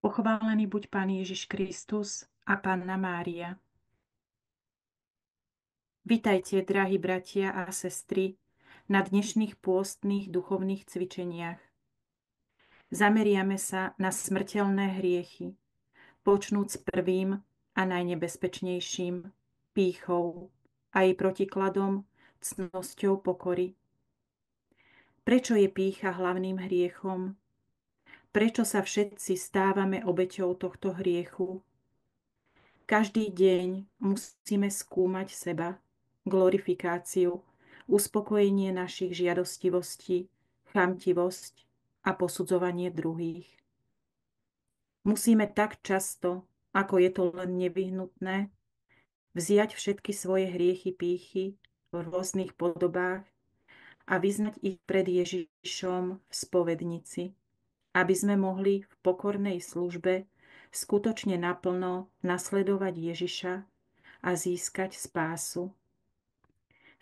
Pochválený buď Pán Ježiš Kristus a Panna Mária. Vitajte, drahí bratia a sestry, na dnešných pôstnych duchovných cvičeniach. Zameriame sa na smrteľné hriechy, počnúc prvým a najnebezpečnejším, pýchou a jej protikladom, cnosťou pokory. Prečo je pýcha hlavným hriechom? Prečo sa všetci stávame obeťou tohto hriechu? Každý deň musíme skúmať seba, glorifikáciu, uspokojenie našich žiadostivostí, chamtivosť a posudzovanie druhých. Musíme tak často, ako je to len nevyhnutné, vziať všetky svoje hriechy pýchy v rôznych podobách a vyznať ich pred Ježišom v spovednici, aby sme mohli v pokornej službe skutočne naplno nasledovať Ježiša a získať spásu.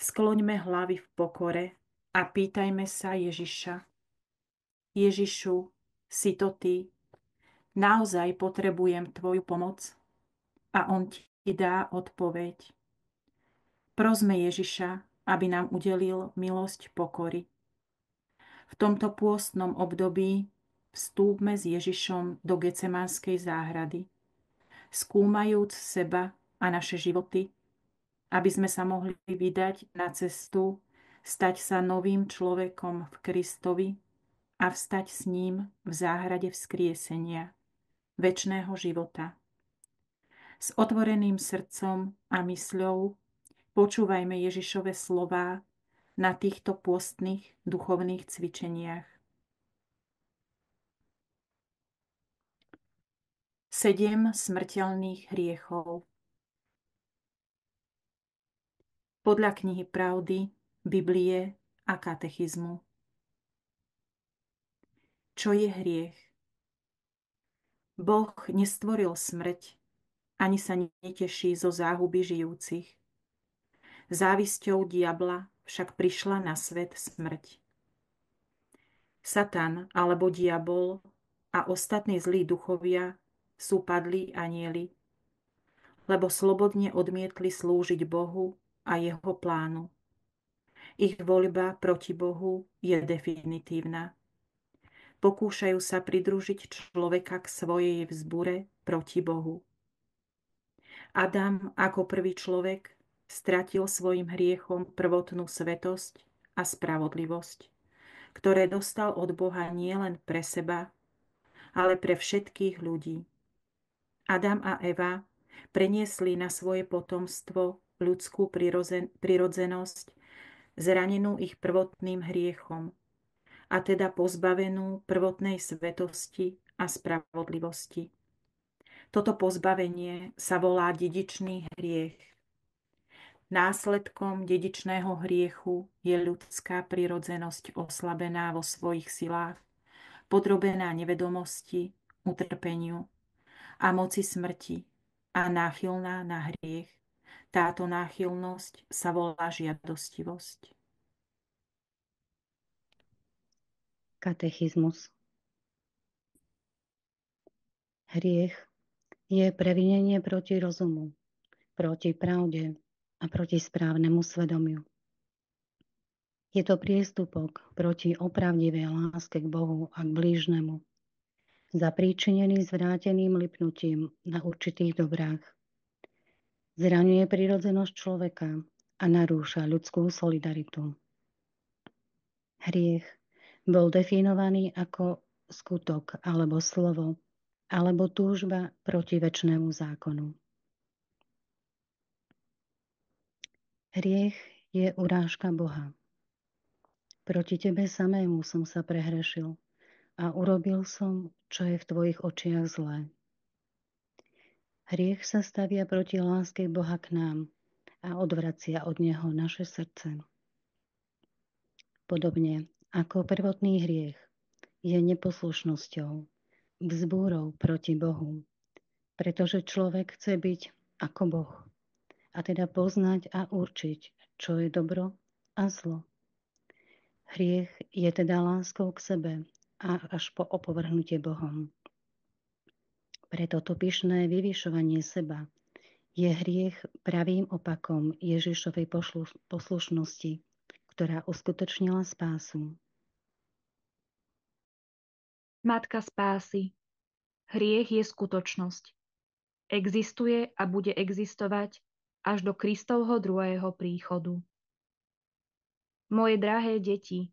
Skloňme hlavy v pokore a pýtajme sa Ježiša. Ježišu, si to ty? Naozaj potrebujem tvoju pomoc? A on ti dá odpoveď. Prosme Ježiša, aby nám udelil milosť pokory. V tomto pôstnom období vstúpme s Ježišom do Getsemanskej záhrady, skúmajúc seba a naše životy, aby sme sa mohli vydať na cestu, stať sa novým človekom v Kristovi a vstať s ním v záhrade vzkriesenia, večného života. S otvoreným srdcom a mysľou počúvajme Ježišove slová na týchto pôstnych duchovných cvičeniach. 7 smrteľných hriechov. Podľa knihy Pravdy, Biblie a katechizmu. Čo je hriech? Boh nestvoril smrť, ani sa neteší zo záhuby žijúcich. Závisťou diabla však prišla na svet smrť. Satan alebo diabol a ostatní zlí duchovia sú padlí anjeli, lebo slobodne odmietli slúžiť Bohu a jeho plánu. Ich voľba proti Bohu je definitívna. Pokúšajú sa pridružiť človeka k svojej vzbure proti Bohu. Adam ako prvý človek stratil svojim hriechom prvotnú svetosť a spravodlivosť, ktoré dostal od Boha nielen pre seba, ale pre všetkých ľudí. Adam a Eva preniesli na svoje potomstvo ľudskú prirodzenosť, zranenú ich prvotným hriechom, a teda pozbavenú prvotnej svetosti a spravodlivosti. Toto pozbavenie sa volá dedičný hriech. Následkom dedičného hriechu je ľudská prirodzenosť oslabená vo svojich silách, podrobená nevedomosti, utrpeniu a moci smrti a náchylná na hriech. Táto náchylnosť sa volá žiadostivosť. Katechizmus. Hriech je previnenie proti rozumu, proti pravde a proti správnemu svedomiu. Je to priestupok proti opravdivej láske k Bohu a k blížnemu, zapríčinený zvráteným lipnutím na určitých dobrách. Zraňuje prirodzenosť človeka a narúša ľudskú solidaritu. Hriech bol definovaný ako skutok alebo slovo, alebo túžba proti večnému zákonu. Hriech je urážka Boha. Proti tebe samému som sa prehrešil a urobil som, čo je v tvojich očiach zlé. Hriech sa stavia proti láske Boha k nám a odvracia od neho naše srdce. Podobne ako prvotný hriech je neposlušnosťou, vzbúrou proti Bohu, pretože človek chce byť ako Boh, a teda poznať a určiť, čo je dobro a zlo. Hriech je teda láskou k sebe a až po opovrhnutie Bohom. Preto to pyšné vyvyšovanie seba je hriech pravým opakom Ježišovej poslušnosti, ktorá uskutočnila spásu. Matka spásy. Hriech je skutočnosť. Existuje a bude existovať až do Kristovho druhého príchodu. Moje drahé deti,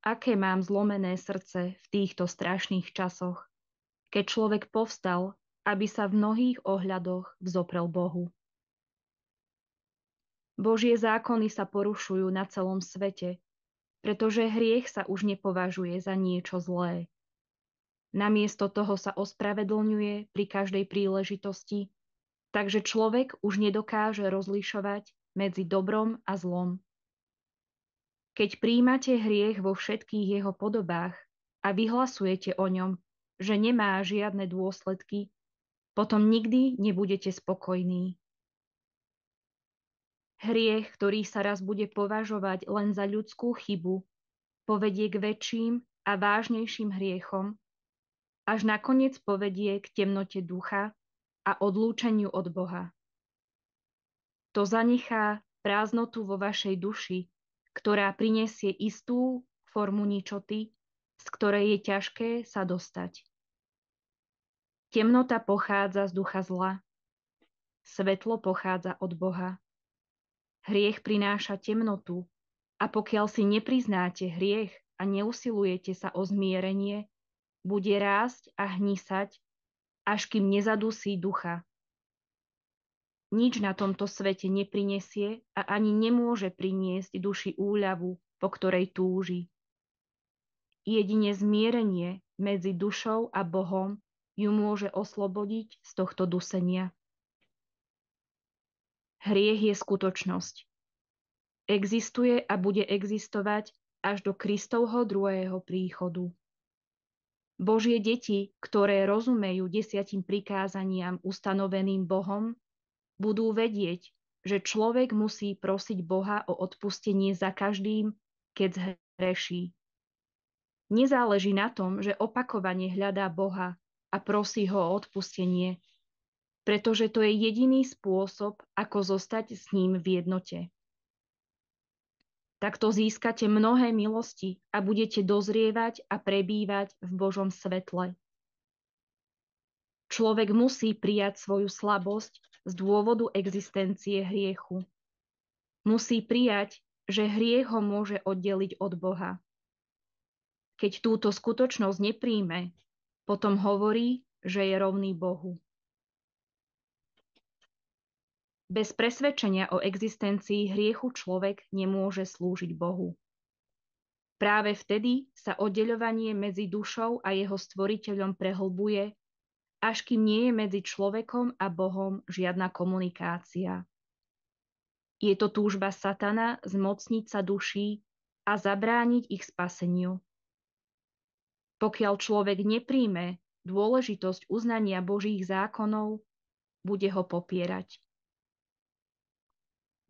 aké mám zlomené srdce v týchto strašných časoch, keď človek povstal, aby sa v mnohých ohľadoch vzoprel Bohu. Božie zákony sa porušujú na celom svete, pretože hriech sa už nepovažuje za niečo zlé. Namiesto toho sa ospravedlňuje pri každej príležitosti, takže človek už nedokáže rozlišovať medzi dobrom a zlom. Keď príjmate hriech vo všetkých jeho podobách a vyhlasujete o ňom, že nemá žiadne dôsledky, potom nikdy nebudete spokojní. Hriech, ktorý sa raz bude považovať len za ľudskú chybu, povedie k väčším a vážnejším hriechom, až nakoniec povedie k temnote ducha a odlúčeniu od Boha. To zanechá prázdnotu vo vašej duši, ktorá prinesie istú formu ničoty, z ktorej je ťažké sa dostať. Temnota pochádza z ducha zla. Svetlo pochádza od Boha. Hriech prináša temnotu a pokiaľ si nepriznáte hriech a neusilujete sa o zmierenie, bude rásť a hnisať, až kým nezadusí ducha. Nič na tomto svete neprinesie a ani nemôže priniesť duši úľavu, po ktorej túži. Jedine zmierenie medzi dušou a Bohom ju môže oslobodiť z tohto dusenia. Hriech je skutočnosť. Existuje a bude existovať až do Kristovho druhého príchodu. Božie deti, ktoré rozumejú 10 prikázaniam ustanoveným Bohom, budú vedieť, že človek musí prosiť Boha o odpustenie za každým, keď zhreší. Nezáleží na tom, že opakovane hľadá Boha a prosí ho o odpustenie, pretože to je jediný spôsob, ako zostať s ním v jednote. Takto získate mnohé milosti a budete dozrievať a prebývať v Božom svetle. Človek musí prijať svoju slabosť z dôvodu existencie hriechu. Musí prijať, že hriech ho môže oddeliť od Boha. Keď túto skutočnosť nepríjme, potom hovorí, že je rovný Bohu. Bez presvedčenia o existencii hriechu človek nemôže slúžiť Bohu. Práve vtedy sa oddeľovanie medzi dušou a jeho stvoriteľom prehlbuje, až kým nie je medzi človekom a Bohom žiadna komunikácia. Je to túžba satana zmocniť sa duší a zabrániť ich spaseniu. Pokiaľ človek nepríjme dôležitosť uznania Božích zákonov, bude ho popierať.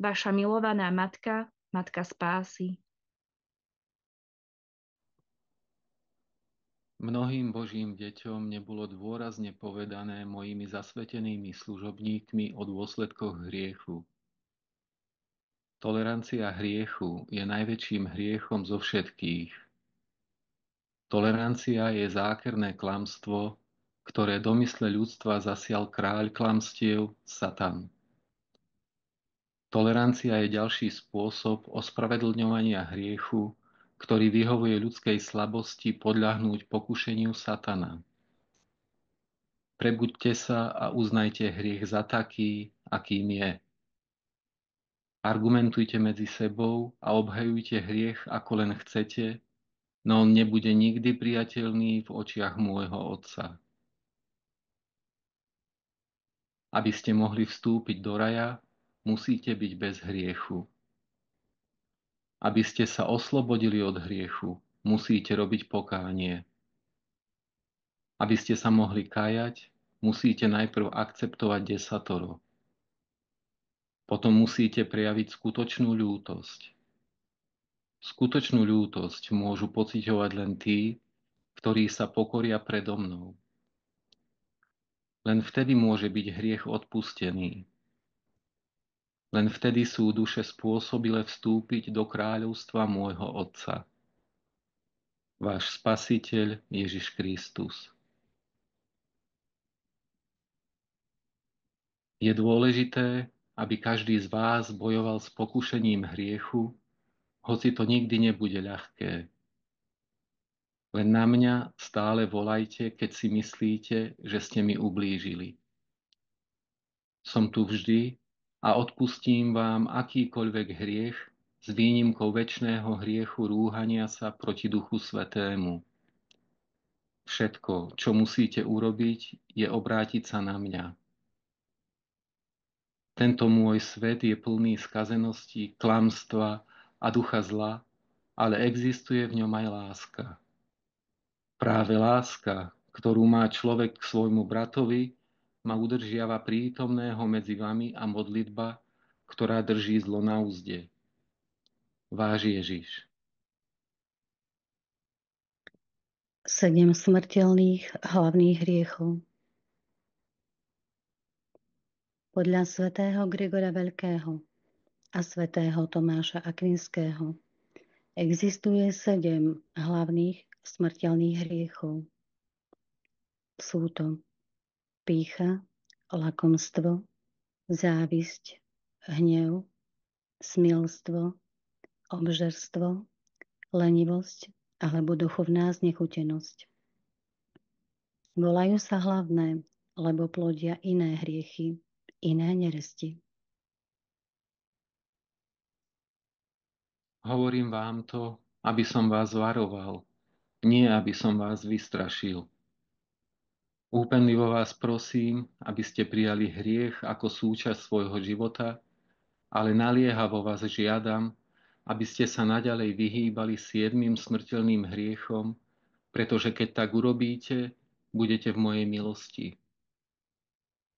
Vaša milovaná matka, matka spásy. Mnohým Božím deťom nebolo dôrazne povedané mojimi zasvetenými služobníkmi o dôsledkoch hriechu. Tolerancia hriechu je najväčším hriechom zo všetkých. Tolerancia je zákerné klamstvo, ktoré do mysle ľudstva zasial kráľ klamstiev Satan. Tolerancia je ďalší spôsob ospravedlňovania hriechu, ktorý vyhovuje ľudskej slabosti podľahnúť pokušeniu Satana. Prebuďte sa a uznajte hriech za taký, akým je. Argumentujte medzi sebou a obhajujte hriech, ako len chcete, no on nebude nikdy priateľný v očiach môjho Otca. Aby ste mohli vstúpiť do raja, musíte byť bez hriechu. Aby ste sa oslobodili od hriechu, musíte robiť pokánie. Aby ste sa mohli kajať, musíte najprv akceptovať desatoro. Potom musíte prejaviť skutočnú ľútosť. Skutočnú ľútosť môžu pociťovať len tí, ktorí sa pokoria predo mnou. Len vtedy môže byť hriech odpustený. Len vtedy sú duše spôsobile vstúpiť do kráľovstva môjho Otca. Váš Spasiteľ Ježiš Kristus. Je dôležité, aby každý z vás bojoval s pokušením hriechu, hoci to nikdy nebude ľahké. Len na mňa stále volajte, keď si myslíte, že ste mi ublížili. Som tu vždy a odpustím vám akýkoľvek hriech s výnimkou večného hriechu rúhania sa proti Duchu Svätému. Všetko, čo musíte urobiť, je obrátiť sa na mňa. Tento môj svet je plný skazenosti, klamstva a ducha zla, ale existuje v ňom aj láska. Práve láska, ktorú má človek k svojmu bratovi, ma udržiava prítomného medzi vami a modlitba, ktorá drží zlo na úzde. Váš Ježiš. 7 smrteľných hlavných hriechov. Podľa svätého Grigora Veľkého a svätého Tomáša Akvinského existuje 7 hlavných smrteľných hriechov. Sú to pýcha, lakomstvo, závisť, hnev, smilstvo, obžerstvo, lenivosť alebo duchovná znechutenosť. Volajú sa hlavné, lebo plodia iné hriechy, iné neresti. Hovorím vám to, aby som vás varoval, nie aby som vás vystrašil. Úpenlivo vás prosím, aby ste prijali hriech ako súčasť svojho života, ale naliehavo vás žiadam, aby ste sa naďalej vyhýbali 7 smrteľným hriechom, pretože keď tak urobíte, budete v mojej milosti.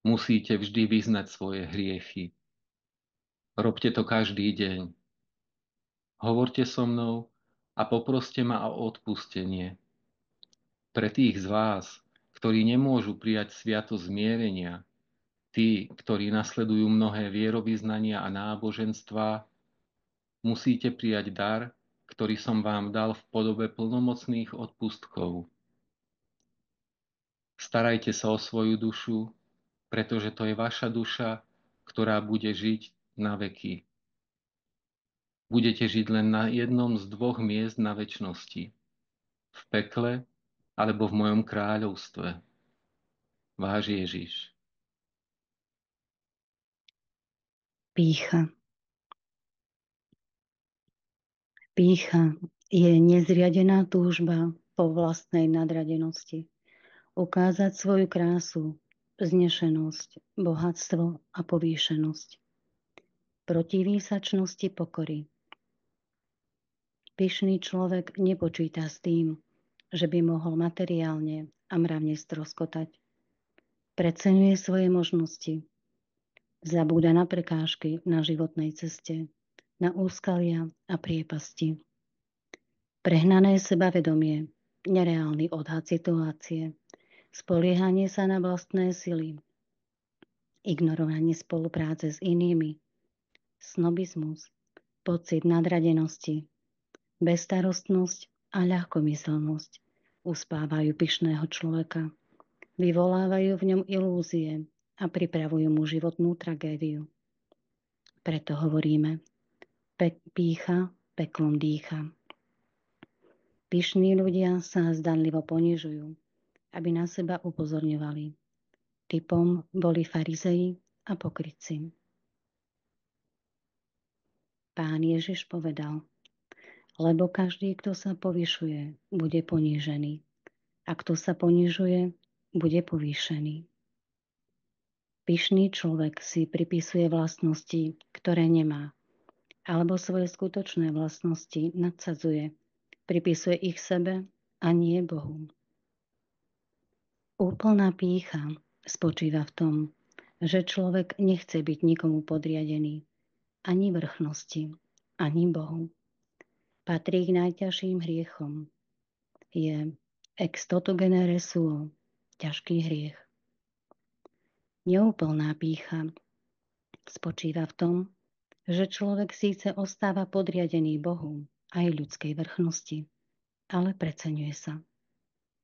Musíte vždy vyznať svoje hriechy. Robte to každý deň. Hovorte so mnou a poproste ma o odpustenie. Pre tých z vás, ktorí nemôžu prijať sviatosť zmierenia, tí, ktorí nasledujú mnohé vierovyznania a náboženstvá, musíte prijať dar, ktorý som vám dal v podobe plnomocných odpustkov. Starajte sa o svoju dušu, pretože to je vaša duša, ktorá bude žiť na veky. Budete žiť len na jednom z 2 miest na večnosti. V pekle alebo v mojom kráľovstve. Váš Ježiš. Pýcha. Pýcha je nezriadená túžba po vlastnej nadradenosti. Ukázať svoju krásu, vznešenosť, bohatstvo a povýšenosť. Protiví sa čnosti pokory. Pyšný človek nepočíta s tým, že by mohol materiálne a mravne stroskotať. Preceňuje svoje možnosti. Zabúda na prekážky na životnej ceste, na úskalia a priepasti. Prehnané sebavedomie, nereálny odhad situácie, spoliehanie sa na vlastné sily, ignorovanie spolupráce s inými, snobizmus, pocit nadradenosti, bezstarostnosť a ľahkomyselnosť uspávajú pyšného človeka, vyvolávajú v ňom ilúzie a pripravujú mu životnú tragédiu. Preto hovoríme, pýcha peklom dýcha. Pyšní ľudia sa zdanlivo ponižujú, aby na seba upozorňovali. Typom boli farizei a pokrytci. Pán Ježiš povedal, lebo každý, kto sa povyšuje, bude ponížený. A kto sa ponižuje, bude povýšený. Pyšný človek si pripisuje vlastnosti, ktoré nemá, alebo svoje skutočné vlastnosti nadsadzuje, pripisuje ich sebe a nie Bohu. Úplná pýcha spočíva v tom, že človek nechce byť nikomu podriadený, ani vrchnosti, ani Bohu. Patrí k najťažším hriechom. Je ex toto genere suo, ťažký hriech. Neúplná pýcha spočíva v tom, že človek síce ostáva podriadený Bohu aj ľudskej vrchnosti, ale preceňuje sa.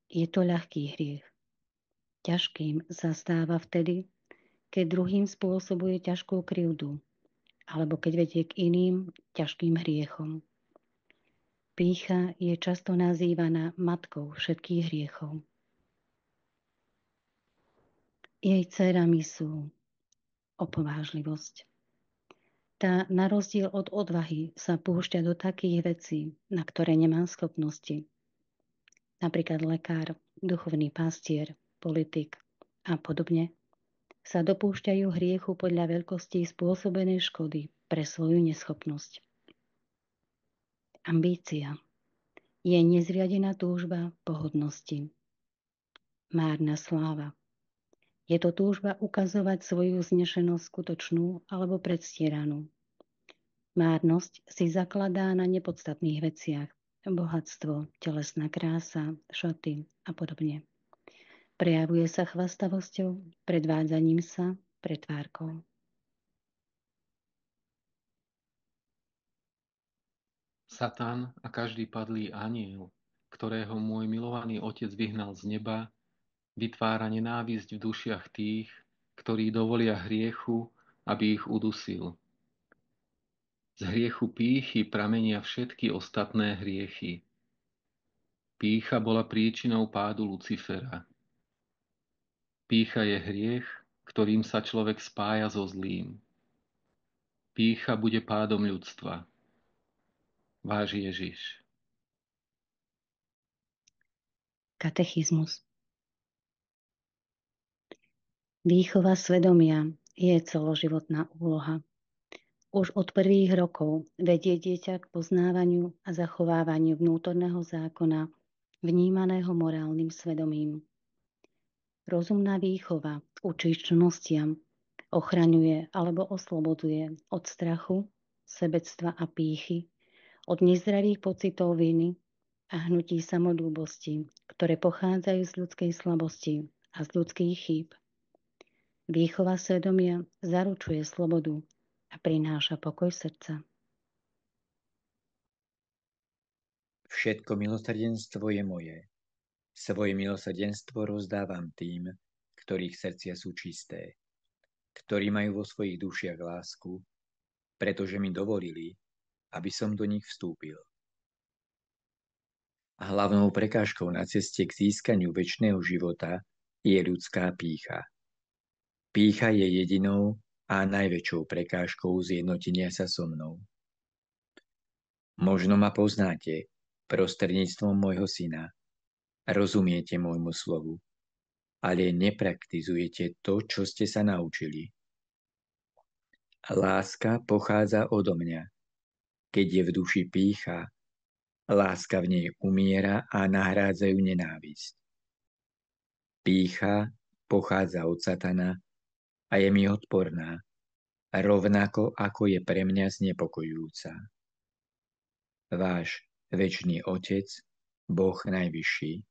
Je to ľahký hriech. Ťažkým sa stáva vtedy, keď druhým spôsobuje ťažkú krivdu, alebo keď vedie k iným ťažkým hriechom. Pýcha je často nazývaná matkou všetkých hriechov. Jej dcérami sú opovážlivosť. Tá na rozdiel od odvahy sa púšťa do takých vecí, na ktoré nemá schopnosti. Napríklad lekár, duchovný pastier, politik a podobne sa dopúšťajú hriechu podľa veľkosti spôsobenej škody pre svoju neschopnosť. Ambícia je nezriadená túžba po hodnosti. Márna sláva. Je to túžba ukazovať svoju vznešenosť skutočnú alebo predstieranú. Márnosť si zakladá na nepodstatných veciach. Bohatstvo, telesná krása, šaty a podobne. Prejavuje sa chvastavosťou, predvádzaním sa, pretvárkou. Satan a každý padlý anjel, ktorého môj milovaný Otec vyhnal z neba, vytvára nenávisť v dušiach tých, ktorí dovolia hriechu, aby ich udusil. Z hriechu pýchy pramenia všetky ostatné hriechy. Pýcha bola príčinou pádu Lucifera. Pýcha je hriech, ktorým sa človek spája so zlým. Pýcha bude pádom ľudstva. Váš Ježiš. Katechizmus. Výchova svedomia je celoživotná úloha. Už od prvých rokov vedie dieťa k poznávaniu a zachovávaniu vnútorného zákona, vnímaného morálnym svedomím. Rozumná výchova učí čnostiam, ochraňuje alebo oslobodzuje od strachu, sebectva a pýchy, od nezdravých pocitov viny a hnutí samolúbosti, ktoré pochádzajú z ľudskej slabosti a z ľudských chýb. Výchova svedomia zaručuje slobodu a prináša pokoj srdca. Všetko milosrdenstvo je moje. Svoje milosrdenstvo rozdávam tým, ktorých srdcia sú čisté, ktorí majú vo svojich dušiach lásku, pretože mi dovolili, aby som do nich vstúpil. Hlavnou prekážkou na ceste k získaniu večného života je ľudská pýcha. Pýcha je jedinou a najväčšou prekážkou zjednotenia sa so mnou. Možno ma poznáte prostredníctvom môjho syna. Rozumiete môjmu slovu, ale nepraktizujete to, čo ste sa naučili. Láska pochádza odo mňa. Keď je v duši pýcha, láska v nej umiera a nahrádza ju nenávisť. Pýcha pochádza od Satana a je mi odporná, rovnako ako je pre mňa znepokojujúca. Váš večný Otec, Boh najvyšší.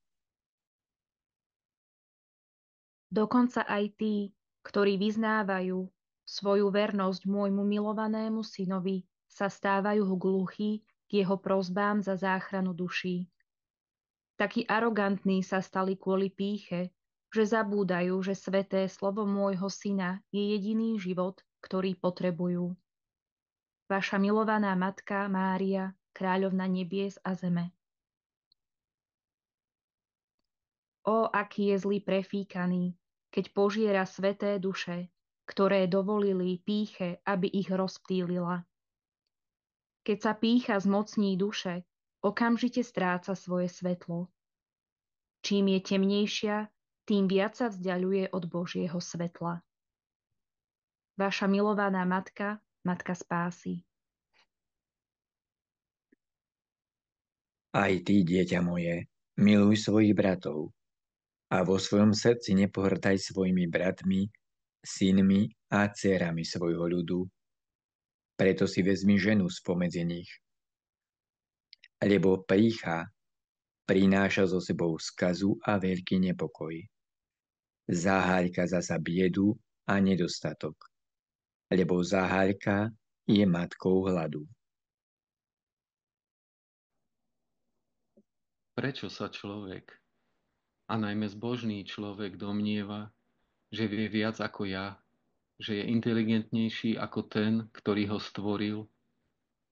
Dokonca aj tí, ktorí vyznávajú svoju vernosť môjmu milovanému synovi, sa stávajú gluchí k jeho prosbám za záchranu duší. Takí arogantní sa stali kvôli pýche, že zabúdajú, že sväté slovo môjho syna je jediný život, ktorý potrebujú. Vaša milovaná matka Mária, kráľovna nebies a zeme. Ó, aký je zlý prefíkaný, keď požiera sväté duše, ktoré dovolili pýche, aby ich rozptýlila. Keď sa pýcha zmocní duše, okamžite stráca svoje svetlo. Čím je temnejšia, tým viac sa vzdiaľuje od Božieho svetla. Vaša milovaná matka, matka spásy. Aj ty, dieťa moje, miluj svojich bratov a vo svojom srdci nepohrtaj svojimi bratmi, synmi a dcérami svojho ľudu. Preto si vezmi ženu spomedzi nich. Lebo pýcha prináša so sebou skazu a veľký nepokoj. Zaháľka zasa biedu a nedostatok, lebo záhaľka je matkou hladu. Prečo sa človek, a najmä zbožný človek, domnieva, že vie viac ako ja, že je inteligentnejší ako ten, ktorý ho stvoril,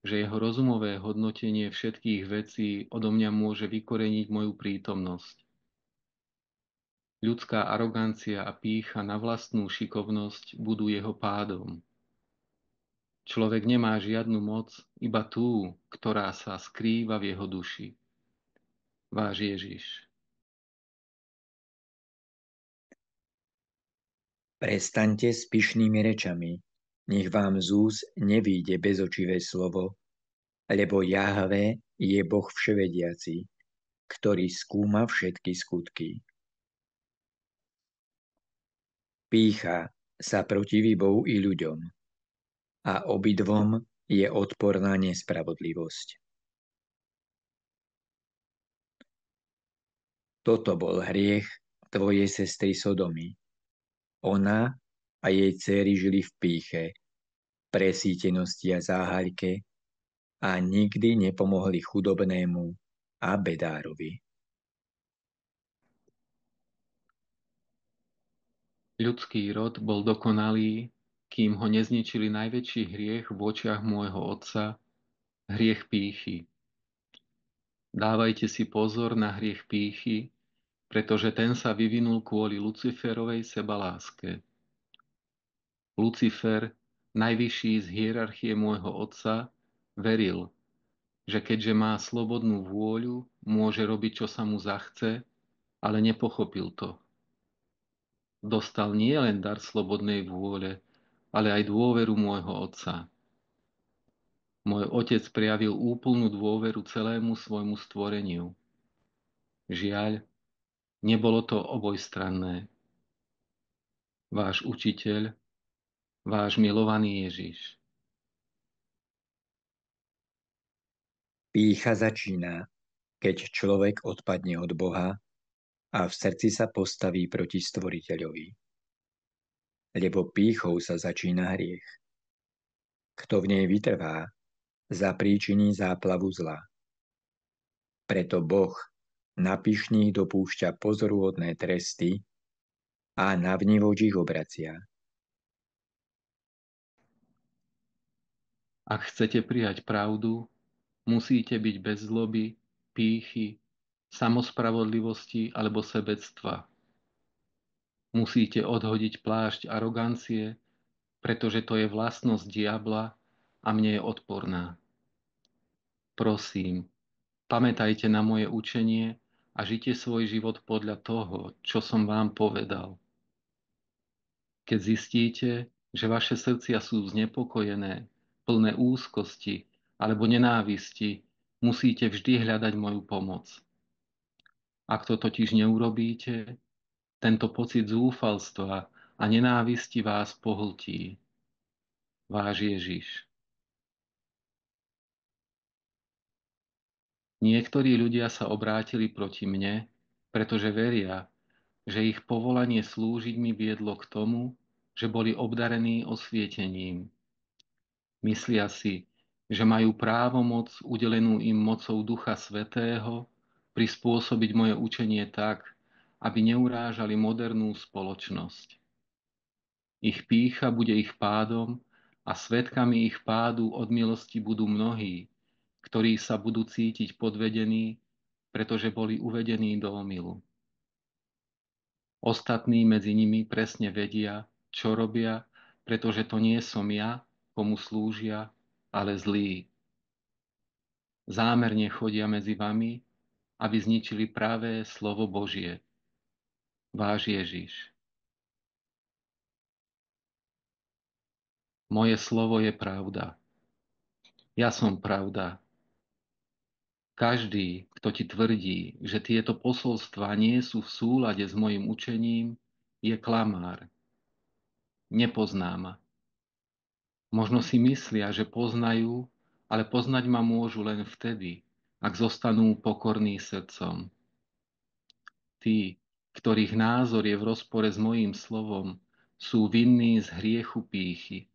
že jeho rozumové hodnotenie všetkých vecí odo mňa môže vykoreniť moju prítomnosť. Ľudská arogancia a pýcha na vlastnú šikovnosť budú jeho pádom. Človek nemá žiadnu moc, iba tú, ktorá sa skrýva v jeho duši. Váš Ježiš. Prestaňte s pyšnými rečami, nech vám z úst nevíde bezočivé slovo, lebo Jahve je Boh vševediaci, ktorý skúma všetky skutky. Pýcha sa protiví Bohu i ľuďom a obidvom je odporná nespravodlivosť. Toto bol hriech tvojej sestry Sodomy. Ona a jej dcéry žili v pýche, presítenosti a záhaľke a nikdy nepomohli chudobnému a bedárovi. Ľudský rod bol dokonalý, kým ho nezničili najväčší hriech v očiach môjho Otca, hriech pýchy. Dávajte si pozor na hriech pýchy, pretože ten sa vyvinul kvôli Luciferovej sebaláske. Lucifer, najvyšší z hierarchie môjho Otca, veril, že keďže má slobodnú vôľu, môže robiť, čo sa mu zachce, ale nepochopil to. Dostal nielen dar slobodnej vôle, ale aj dôveru môjho Otca. Môj Otec prejavil úplnú dôveru celému svojmu stvoreniu. Žiaľ, nebolo to obojstranné. Váš učiteľ, váš milovaný Ježiš. Pýcha začína, keď človek odpadne od Boha a v srdci sa postaví proti Stvoriteľovi. Lebo pýchou sa začína hriech. Kto v nej vytrvá, zapríčiní záplavu zla. Preto Boh na pyšných dopúšťa pozoruhodné tresty a na vnivoč ich obracia. Ak chcete prijať pravdu, musíte byť bez zloby, pýchy, samospravodlivosti alebo sebectva. Musíte odhodiť plášť arogancie, pretože to je vlastnosť diabla a mne je odporná. Prosím, pamätajte na moje učenie a žite svoj život podľa toho, čo som vám povedal. Keď zistíte, že vaše srdcia sú znepokojené, plné úzkosti alebo nenávisti, musíte vždy hľadať moju pomoc. Ak to totiž neurobíte, tento pocit zúfalstva a nenávisti vás pohltí. Váš Ježiš. Niektorí ľudia sa obrátili proti mne, pretože veria, že ich povolanie slúžiť mi viedlo k tomu, že boli obdarení osvietením. Myslia si, že majú právomoc udelenú im mocou Ducha Svätého prispôsobiť moje učenie tak, aby neurážali modernú spoločnosť. Ich pýcha bude ich pádom a svedkami ich pádu od milosti budú mnohí, ktorí sa budú cítiť podvedení, pretože boli uvedení do omylu. Ostatní medzi nimi presne vedia, čo robia, pretože to nie som ja, komu slúžia, ale zlí. Zámerne chodia medzi vami, aby zničili pravé slovo Božie. Váš Ježiš. Moje slovo je pravda. Ja som pravda. Každý, kto ti tvrdí, že tieto posolstvá nie sú v súlade s mojim učením, je klamár. Nepozná ma. Možno si myslia, že poznajú, ale poznať ma môžu len vtedy, ak zostanú pokorní srdcom. Tí, ktorých názor je v rozpore s mojím slovom, sú vinní z hriechu pýchy.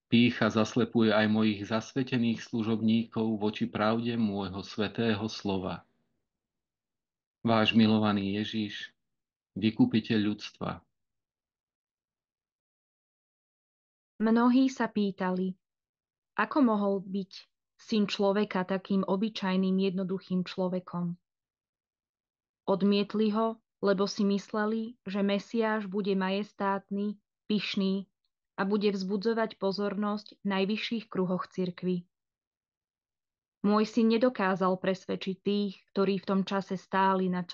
Pýcha zaslepuje aj mojich zasvetených služobníkov voči pravde môjho svätého slova. Váš milovaný Ježiš, vykupiteľ ľudstva. Mnohí sa pýtali, ako mohol byť syn človeka takým obyčajným jednoduchým človekom. Odmietli ho, lebo si mysleli, že Mesiáš bude majestátny, pyšný a bude vzbudzovať pozornosť v najvyšších kruhoch cirkvi. Môj syn nedokázal presvedčiť tých, ktorí v tom čase stáli na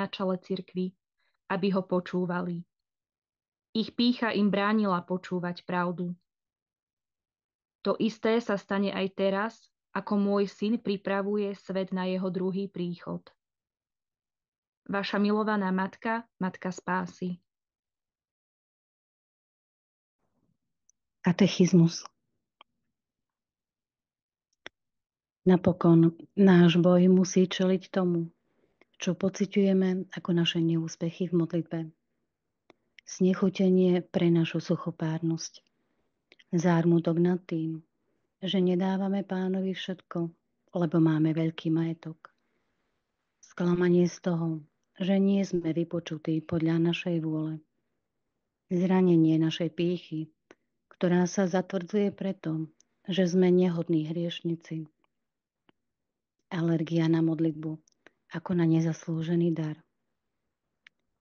čele cirkvi, aby ho počúvali. Ich pýcha im bránila počúvať pravdu. To isté sa stane aj teraz, ako môj syn pripravuje svet na jeho druhý príchod. Vaša milovaná matka, matka spásy. Katechizmus. Napokon náš boj musí čeliť tomu, čo pociťujeme ako naše neúspechy v modlitbe. Snechutenie pre našu suchopárnosť. Zármutok nad tým, že nedávame Pánovi všetko, lebo máme veľký majetok. Sklamanie z toho, že nie sme vypočutí podľa našej vôle. Zranenie našej pýchy, ktorá sa zatvrdzuje preto, že sme nehodní hriešnici. Alergia na modlitbu, ako na nezaslúžený dar.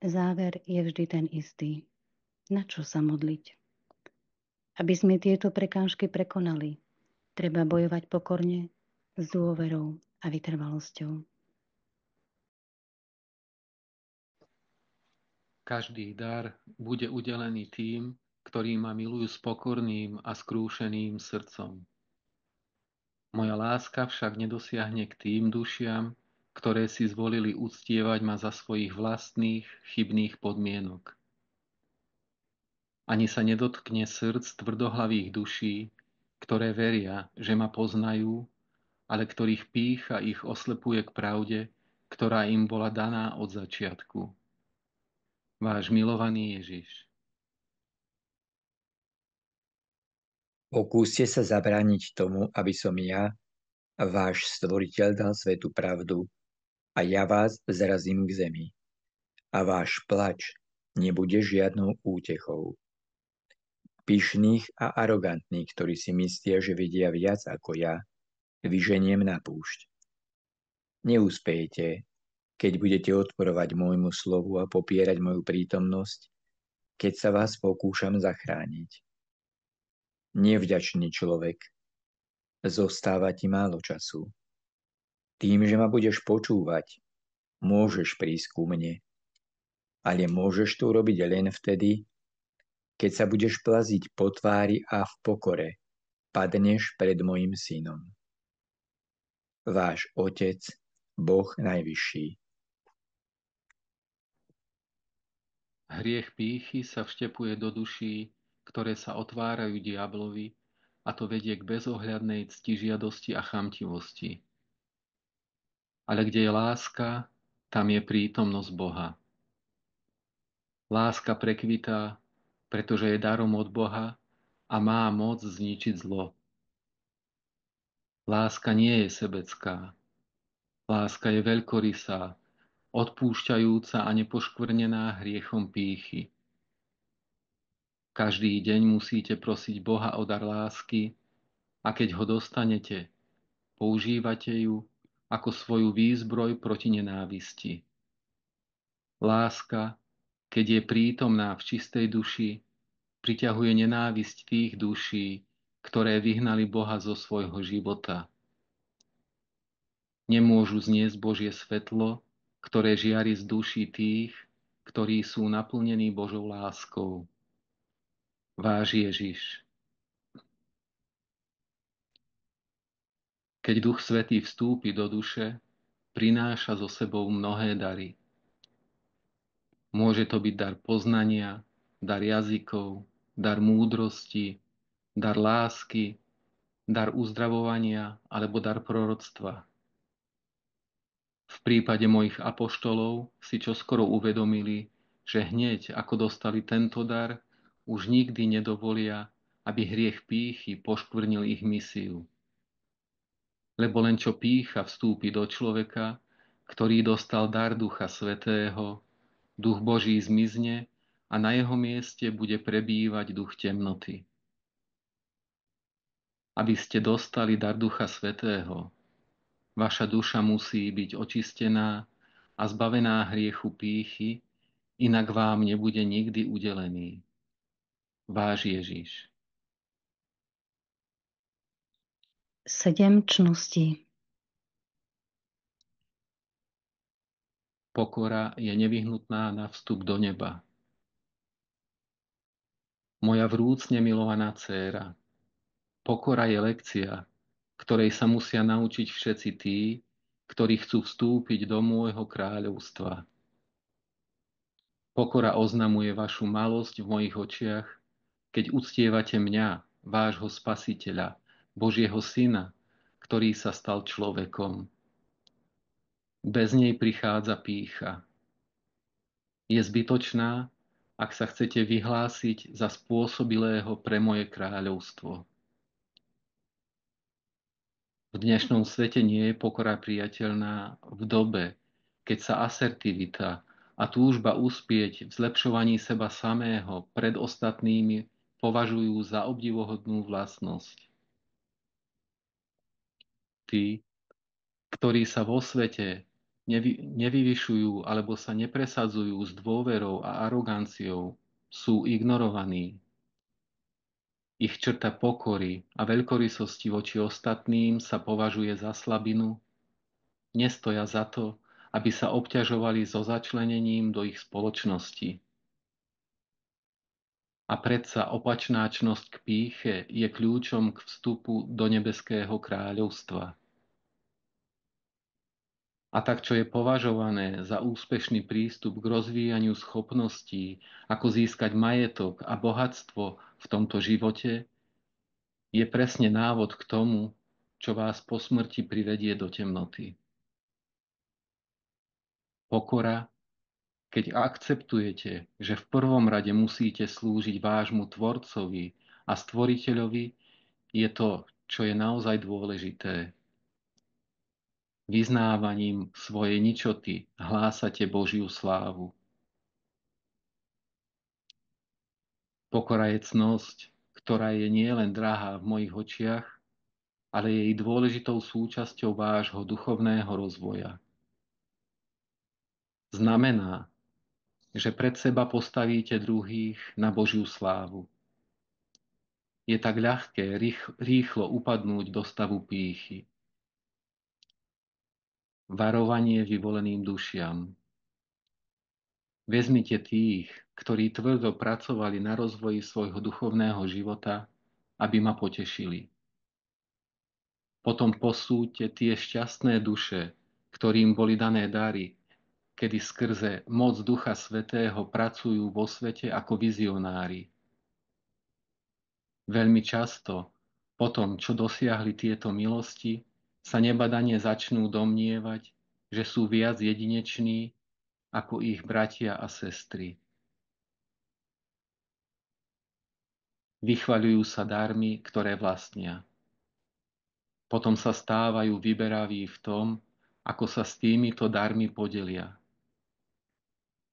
Záver je vždy ten istý. Na čo sa modliť? Aby sme tieto prekážky prekonali, treba bojovať pokorne, s dôverou a vytrvalosťou. Každý dar bude udelený tým, ktorí ma milujú s pokorným a skrúšeným srdcom. Moja láska však nedosiahne k tým dušiam, ktoré si zvolili uctievať ma za svojich vlastných chybných podmienok. Ani sa nedotkne srdc tvrdohlavých duší, ktoré veria, že ma poznajú, ale ktorých pýcha ich oslepuje k pravde, ktorá im bola daná od začiatku. Váš milovaný Ježiš. Pokúste sa zabrániť tomu, aby som ja, váš stvoriteľ, dal svetu pravdu a ja vás zrazím k zemi. A váš plač nebude žiadnou útechou. Pyšných a arogantných, ktorí si myslia, že vedia viac ako ja, vyženiem na púšť. Neúspejete, keď budete odporovať môjmu slovu a popierať moju prítomnosť, keď sa vás pokúšam zachrániť. Nevďačný človek, zostáva ti málo času. Tým, že ma budeš počúvať, môžeš prísť ku mne, ale môžeš to urobiť len vtedy, keď sa budeš plaziť po tvári a v pokore padneš pred mojim synom. Váš Otec, Boh najvyšší. Hriech pýchy sa vštepuje do duší, ktoré sa otvárajú diablovi, a to vedie k bezohľadnej ctižiadosti a chamtivosti. Ale kde je láska, tam je prítomnosť Boha. Láska prekvitá, pretože je darom od Boha a má moc zničiť zlo. Láska nie je sebecká. Láska je veľkorysá, odpúšťajúca a nepoškvrnená hriechom pýchy. Každý deň musíte prosiť Boha o dar lásky a keď ho dostanete, používate ju ako svoju výzbroj proti nenávisti. Láska, keď je prítomná v čistej duši, priťahuje nenávisť tých duší, ktoré vyhnali Boha zo svojho života. Nemôžu zniesť Božie svetlo, ktoré žiari z duší tých, ktorí sú naplnení Božou láskou. Váš Ježiš. Keď Duch Svätý vstúpi do duše, prináša so sebou mnohé dary. Môže to byť dar poznania, dar jazykov, dar múdrosti, dar lásky, dar uzdravovania alebo dar proroctva. V prípade mojich apoštolov si čoskoro uvedomili, že hneď ako dostali tento dar, už nikdy nedovolia, aby hriech pýchy poškvrnil ich misiu. Lebo len čo pýcha vstúpi do človeka, ktorý dostal dar Ducha Svätého, Duch Boží zmizne a na jeho mieste bude prebývať duch temnoty. Aby ste dostali dar Ducha Svätého, vaša duša musí byť očistená a zbavená hriechu pýchy, inak vám nebude nikdy udelený. Váš Ježiš. 7 čností. Pokora je nevyhnutná na vstup do neba. Moja vrúcne milovaná dcéra, pokora je lekcia, ktorej sa musia naučiť všetci tí, ktorí chcú vstúpiť do môjho kráľovstva. Pokora oznamuje vašu malosť v mojich očiach, keď uctievate mňa, vášho Spasiteľa, Božieho Syna, ktorý sa stal človekom. Bez nej prichádza pýcha. Je zbytočná, ak sa chcete vyhlásiť za spôsobilého pre moje kráľovstvo. V dnešnom svete nie je pokora priateľná v dobe, keď sa asertivita a túžba uspieť v zlepšovaní seba samého pred ostatnými považujú za obdivuhodnú vlastnosť. Tí, ktorí sa vo svete nevyvyšujú alebo sa nepresadzujú s dôverou a aroganciou, sú ignorovaní. Ich črta pokory a veľkorysosti voči ostatným sa považuje za slabinu, nestoja za to, aby sa obťažovali so začlenením do ich spoločnosti. A predsa opačná čnosť k pýche je kľúčom k vstupu do nebeského kráľovstva. A tak, čo je považované za úspešný prístup k rozvíjaniu schopností, ako získať majetok a bohatstvo v tomto živote, je presne návod k tomu, čo vás po smrti privedie do temnoty. Pokora, keď akceptujete, že v prvom rade musíte slúžiť vášmu Tvorcovi a Stvoriteľovi, je to, čo je naozaj dôležité. Vyznávaním svojej ničoty hlásate Božiu slávu. Pokora je cnosť, ktorá je nielen drahá v mojich očiach, ale je i dôležitou súčasťou vášho duchovného rozvoja. Znamená, že pred seba postavíte druhých na Božiu slávu. Je tak ľahké rýchlo upadnúť do stavu pýchy. Varovanie vyvoleným dušiam. Vezmite tých, ktorí tvrdo pracovali na rozvoji svojho duchovného života, aby ma potešili. Potom posúďte tie šťastné duše, ktorým boli dané dary, kedy skrze moc Ducha Svätého pracujú vo svete ako vizionári. Veľmi často, po tom, čo dosiahli tieto milosti, sa nebadane začnú domnievať, že sú viac jedineční ako ich bratia a sestry. Vychvaľujú sa darmi, ktoré vlastnia. Potom sa stávajú vyberaví v tom, ako sa s týmito darmi podelia.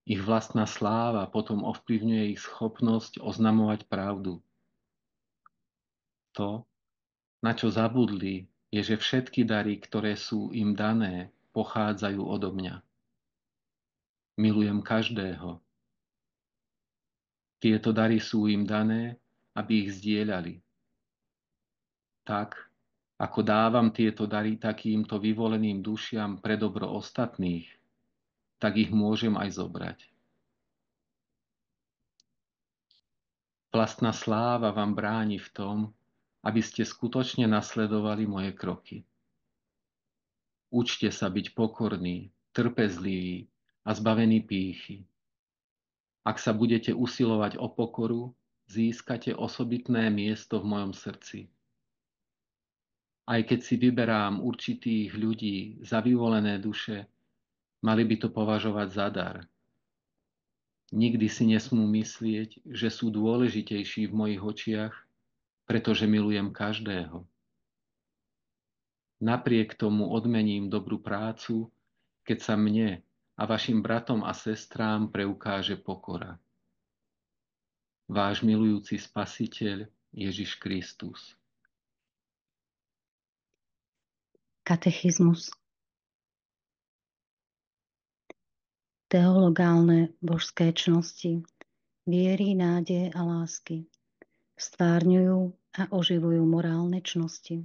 Ich vlastná sláva potom ovplyvňuje ich schopnosť oznamovať pravdu. To, na čo zabudli, je, že všetky dary, ktoré sú im dané, pochádzajú odo mňa. Milujem každého. Tieto dary sú im dané, aby ich zdieľali. Tak, ako dávam tieto dary takýmto vyvoleným dušiam pre dobro ostatných, tak ich môžem aj zobrať. Vlastná sláva vám bráni v tom, aby ste skutočne nasledovali moje kroky. Učte sa byť pokorní, trpezliví a zbavení pýchy. Ak sa budete usilovať o pokoru, získate osobitné miesto v mojom srdci. Aj keď si vyberám určitých ľudí za vyvolené duše, mali by to považovať za dar. Nikdy si nesmú myslieť, že sú dôležitejší v mojich očiach, pretože milujem každého. Napriek tomu odmením dobrú prácu, keď sa mne a vašim bratom a sestrám preukáže pokora. Váš milujúci Spasiteľ Ježiš Kristus. Katechizmus. Teologálne božské čnosti, viery, nádeje a lásky stvárňujú a oživujú morálne čnosti.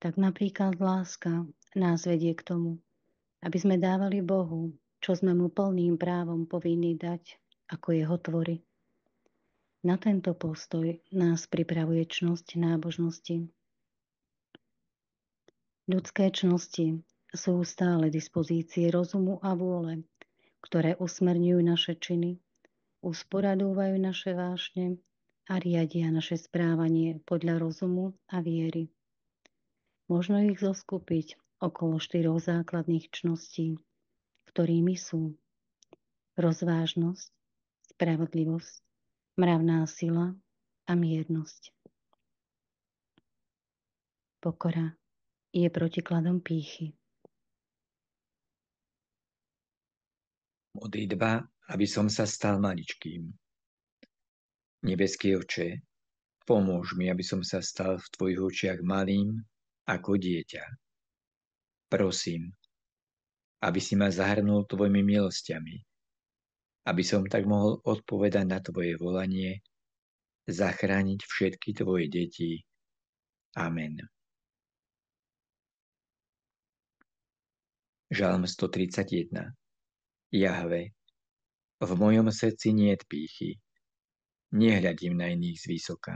Tak napríklad láska nás vedie k tomu, aby sme dávali Bohu, čo sme mu plným právom povinní dať ako jeho tvory. Na tento postoj nás pripravuje čnosť nábožnosti. Ľudské čnosti sú stále dispozície rozumu a vôle, ktoré usmerňujú naše činy, usporadúvajú naše vášne a riadia naše správanie podľa rozumu a viery. Možno ich zoskupiť okolo 4 základných čností, ktorými sú rozvážnosť, spravodlivosť, mravná sila a miernosť. Pokora je protikladom pýchy. Modlitba, aby som sa stal maličkým. Nebeský Oče, pomôž mi, aby som sa stal v tvojich očiach malým ako dieťa. Prosím, aby si ma zahrnul tvojimi milosťami, aby som tak mohol odpovedať na tvoje volanie, zachrániť všetky tvoje deti. Amen. Žalm 131. Jahve, v mojom srdci niet pýchy, nehľadím na iných zvysoka,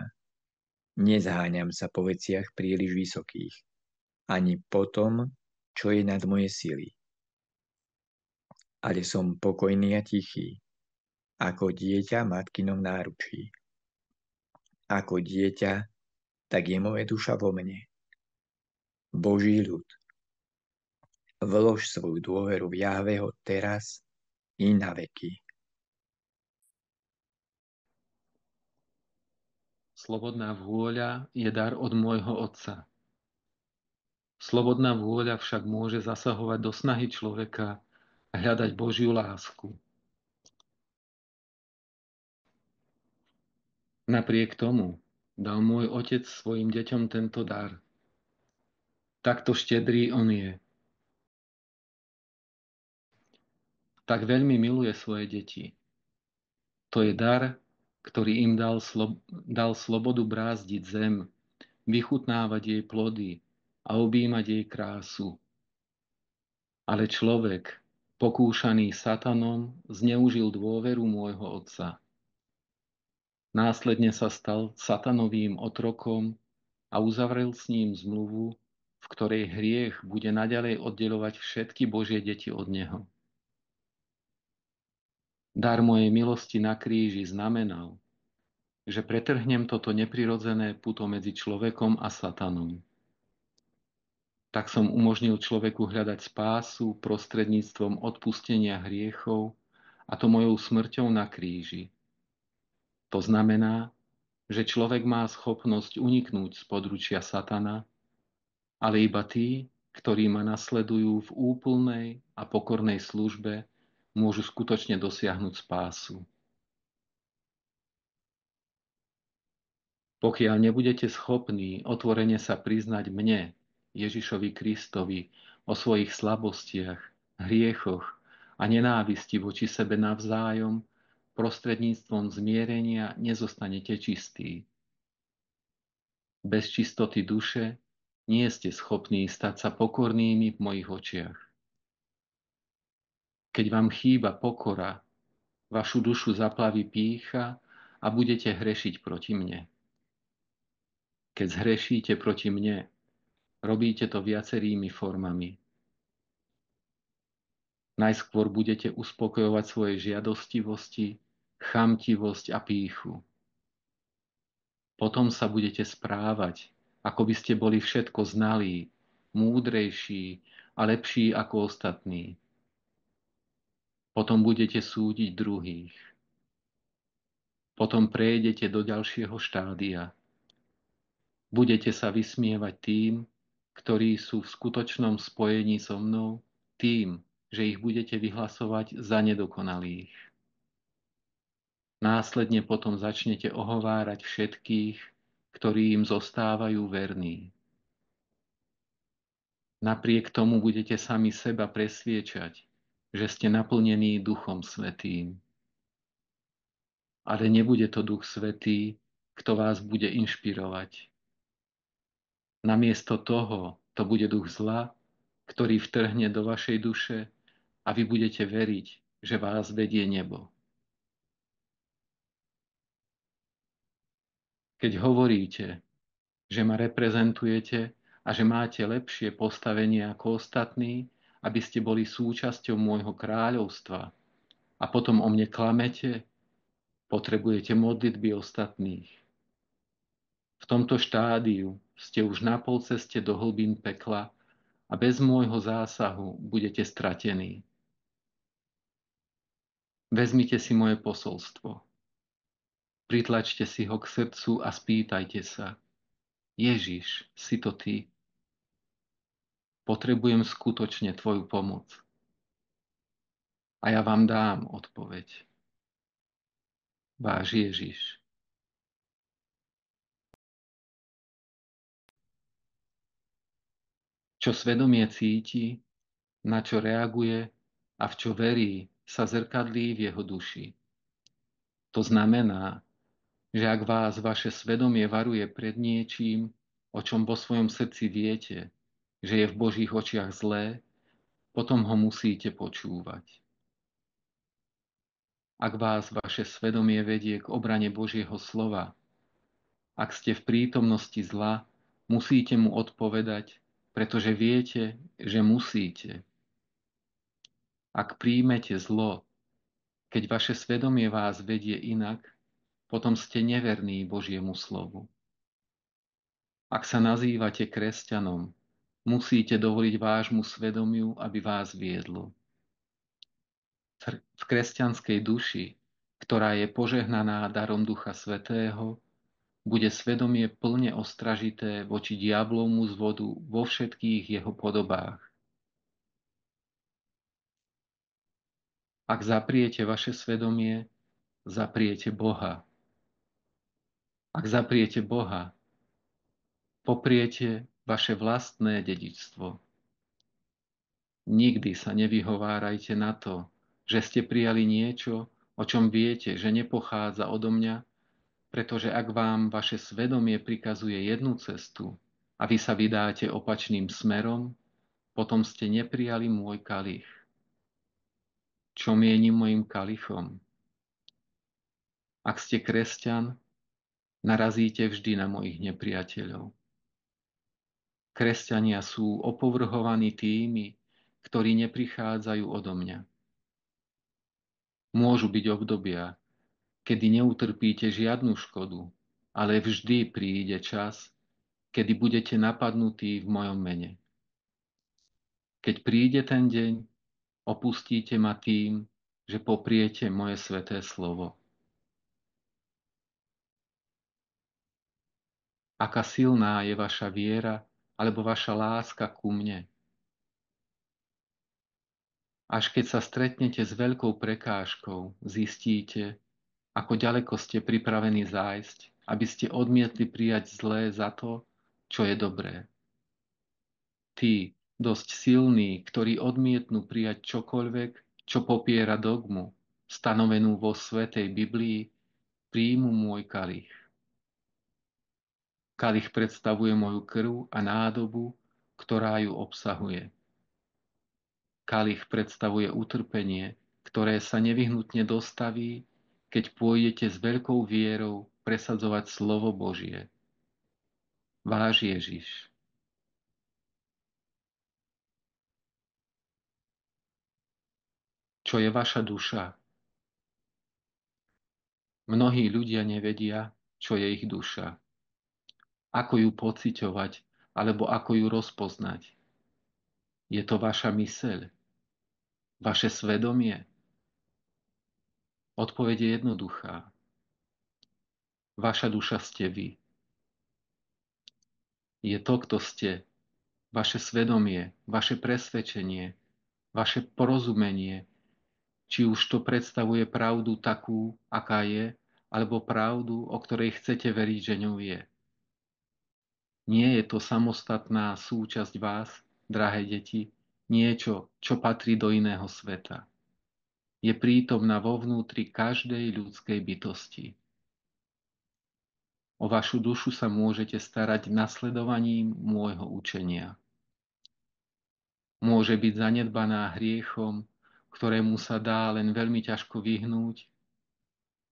nezháňam sa po veciach príliš vysokých, ani po tom, čo je nad moje sily. Ale som pokojný a tichý, ako dieťa v matkinom náručí. Ako dieťa, tak je moje duša vo mne. Boží ľud, vlož svoju dôveru v Jahveho teraz i na veky. Slobodná vôľa je dar od môjho Otca. Slobodná vôľa však môže zasahovať do snahy človeka hľadať Božiu lásku. Napriek tomu dal môj Otec svojim deťom tento dar. Takto štedrý on je. Tak veľmi miluje svoje deti. To je dar, ktorý im dal slobodu brázdiť zem, vychutnávať jej plody a objímať jej krásu. Ale človek, pokúšaný satanom, zneužil dôveru môjho Otca. Následne sa stal satanovým otrokom a uzavrel s ním zmluvu, v ktorej hriech bude naďalej oddeľovať všetky Božie deti od neho. Dar mojej milosti na kríži znamenal, že pretrhnem toto neprirodzené puto medzi človekom a satanom. Tak som umožnil človeku hľadať spásu prostredníctvom odpustenia hriechov, a to mojou smrťou na kríži. To znamená, že človek má schopnosť uniknúť z područia satana, ale iba tí, ktorí ma nasledujú v úplnej a pokornej službe, môžu skutočne dosiahnuť spásu. Pokiaľ nebudete schopní otvorene sa priznať mne, Ježišovi Kristovi, o svojich slabostiach, hriechoch a nenávisti voči sebe navzájom, prostredníctvom zmierenia nezostanete čistí. Bez čistoty duše nie ste schopní stať sa pokornými v mojich očiach. Keď vám chýba pokora, vašu dušu zaplaví pýcha a budete hrešiť proti mne. Keď zhrešíte proti mne, robíte to viacerými formami. Najskôr budete uspokojovať svoje žiadostivosti, chamtivosť a pýchu. Potom sa budete správať, ako by ste boli všetko znalí, múdrejší a lepší ako ostatní. Potom budete súdiť druhých. Potom prejdete do ďalšieho štádia. Budete sa vysmievať tým, ktorí sú v skutočnom spojení so mnou, tým, že ich budete vyhlasovať za nedokonalých. Následne potom začnete ohovárať všetkých, ktorí im zostávajú verní. Napriek tomu budete sami seba presviečať, že ste naplnení Duchom Svätým. Ale nebude to Duch Svätý, kto vás bude inšpirovať. Namiesto toho to bude duch zla, ktorý vtrhne do vašej duše a vy budete veriť, že vás vedie nebo. Keď hovoríte, že ma reprezentujete a že máte lepšie postavenie ako ostatní, aby ste boli súčasťou môjho kráľovstva a potom o mne klamete, potrebujete modlitby ostatných. V tomto štádiu ste už na polceste do hlbín pekla a bez môjho zásahu budete stratení. Vezmite si moje posolstvo. Pritlačte si ho k srdcu a spýtajte sa: Ježiš, si to ty? Potrebujem skutočne tvoju pomoc. A ja vám dám odpoveď. Váš Ježiš. Čo svedomie cíti, na čo reaguje a v čo verí, sa zrkadlí v jeho duši. To znamená, že ak vás vaše svedomie varuje pred niečím, o čom vo svojom srdci viete, že je v Božích očiach zlé, potom ho musíte počúvať. Ak vás vaše svedomie vedie k obrane Božieho slova, ak ste v prítomnosti zla, musíte mu odpovedať, pretože viete, že musíte. Ak príjmete zlo, keď vaše svedomie vás vedie inak, potom ste neverní Božiemu slovu. Ak sa nazývate kresťanom, musíte dovoliť vášmu svedomiu, aby vás viedlo. V kresťanskej duši, ktorá je požehnaná darom Ducha Svätého, bude svedomie plne ostražité voči diablovmu zvodu vo všetkých jeho podobách. Ak zapriete vaše svedomie, zapriete Boha. Ak zapriete Boha, popriete vaše vlastné dedičstvo. Nikdy sa nevyhovárajte na to, že ste prijali niečo, o čom viete, že nepochádza odo mňa, pretože ak vám vaše svedomie prikazuje jednu cestu a vy sa vydáte opačným smerom, potom ste neprijali môj kalich. Čo mienim mojim kalichom? Ak ste kresťan, narazíte vždy na mojich nepriateľov. Kresťania sú opovrhovaní tými, ktorí neprichádzajú odo mňa. Môžu byť obdobia, kedy neutrpíte žiadnu škodu, ale vždy príde čas, kedy budete napadnutí v mojom mene. Keď príde ten deň, opustíte ma tým, že popriete moje sväté slovo. Aká silná je vaša viera alebo vaša láska ku mne. Až keď sa stretnete s veľkou prekážkou, zistíte, ako ďaleko ste pripravení zájsť, aby ste odmietli prijať zlé za to, čo je dobré. Tí, dosť silní, ktorí odmietnú prijať čokoľvek, čo popiera dogmu, stanovenú vo Svätej Biblii, príjmu môj kalich. Kalich predstavuje moju krv a nádobu, ktorá ju obsahuje. Kalich predstavuje utrpenie, ktoré sa nevyhnutne dostaví, keď pôjdete s veľkou vierou presadzovať slovo Božie. Váš Ježiš. Čo je vaša duša? Mnohí ľudia nevedia, čo je ich duša. Ako ju pociťovať, alebo ako ju rozpoznať. Je to vaša myseľ, vaše svedomie, Odpoveď je jednoduchá. Vaša duša ste vy. Je to, kto ste. Vaše svedomie, vaše presvedčenie, vaše porozumenie, či už to predstavuje pravdu takú, aká je, alebo pravdu, o ktorej chcete veriť, že ňou je. Nie je to samostatná súčasť vás, drahé deti, niečo, čo patrí do iného sveta. Je prítomná vo vnútri každej ľudskej bytosti. O vašu dušu sa môžete starať nasledovaním môjho učenia. Môže byť zanedbaná hriechom, ktorému sa dá len veľmi ťažko vyhnúť,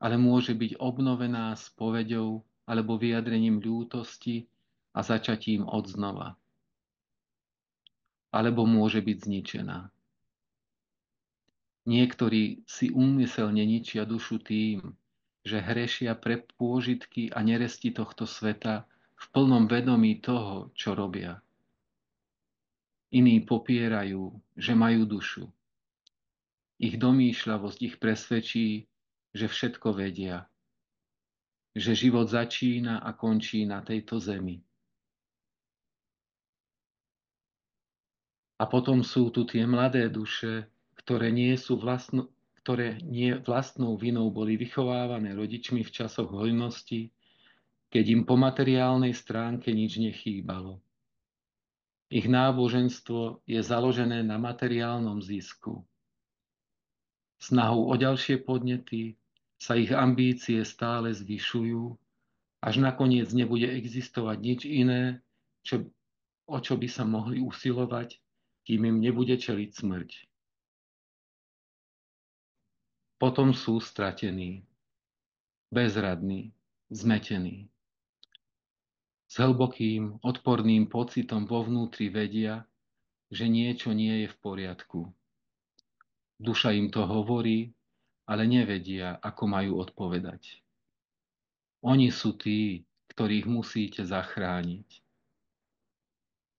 ale môže byť obnovená spoveďou alebo vyjadrením ľútosti a začatím odznova. Alebo môže byť zničená. Niektorí si úmyselne ničia dušu tým, že hrešia pre pôžitky a neresti tohto sveta v plnom vedomí toho, čo robia. Iní popierajú, že majú dušu. Ich domýšľavosť ich presvedčí, že všetko vedia, že život začína a končí na tejto zemi. A potom sú tu tie mladé duše, ktoré nie vlastnou vinou boli vychovávané rodičmi v časoch hojnosti, keď im po materiálnej stránke nič nechýbalo. Ich náboženstvo je založené na materiálnom zisku. Snahou o ďalšie podnety sa ich ambície stále zvyšujú, až nakoniec nebude existovať nič iné, o čo by sa mohli usilovať, kým im nebude čeliť smrť. Potom sú stratení, bezradní, zmetení. S hlbokým, odporným pocitom vo vnútri vedia, že niečo nie je v poriadku. Duša im to hovorí, ale nevedia, ako majú odpovedať. Oni sú tí, ktorých musíte zachrániť.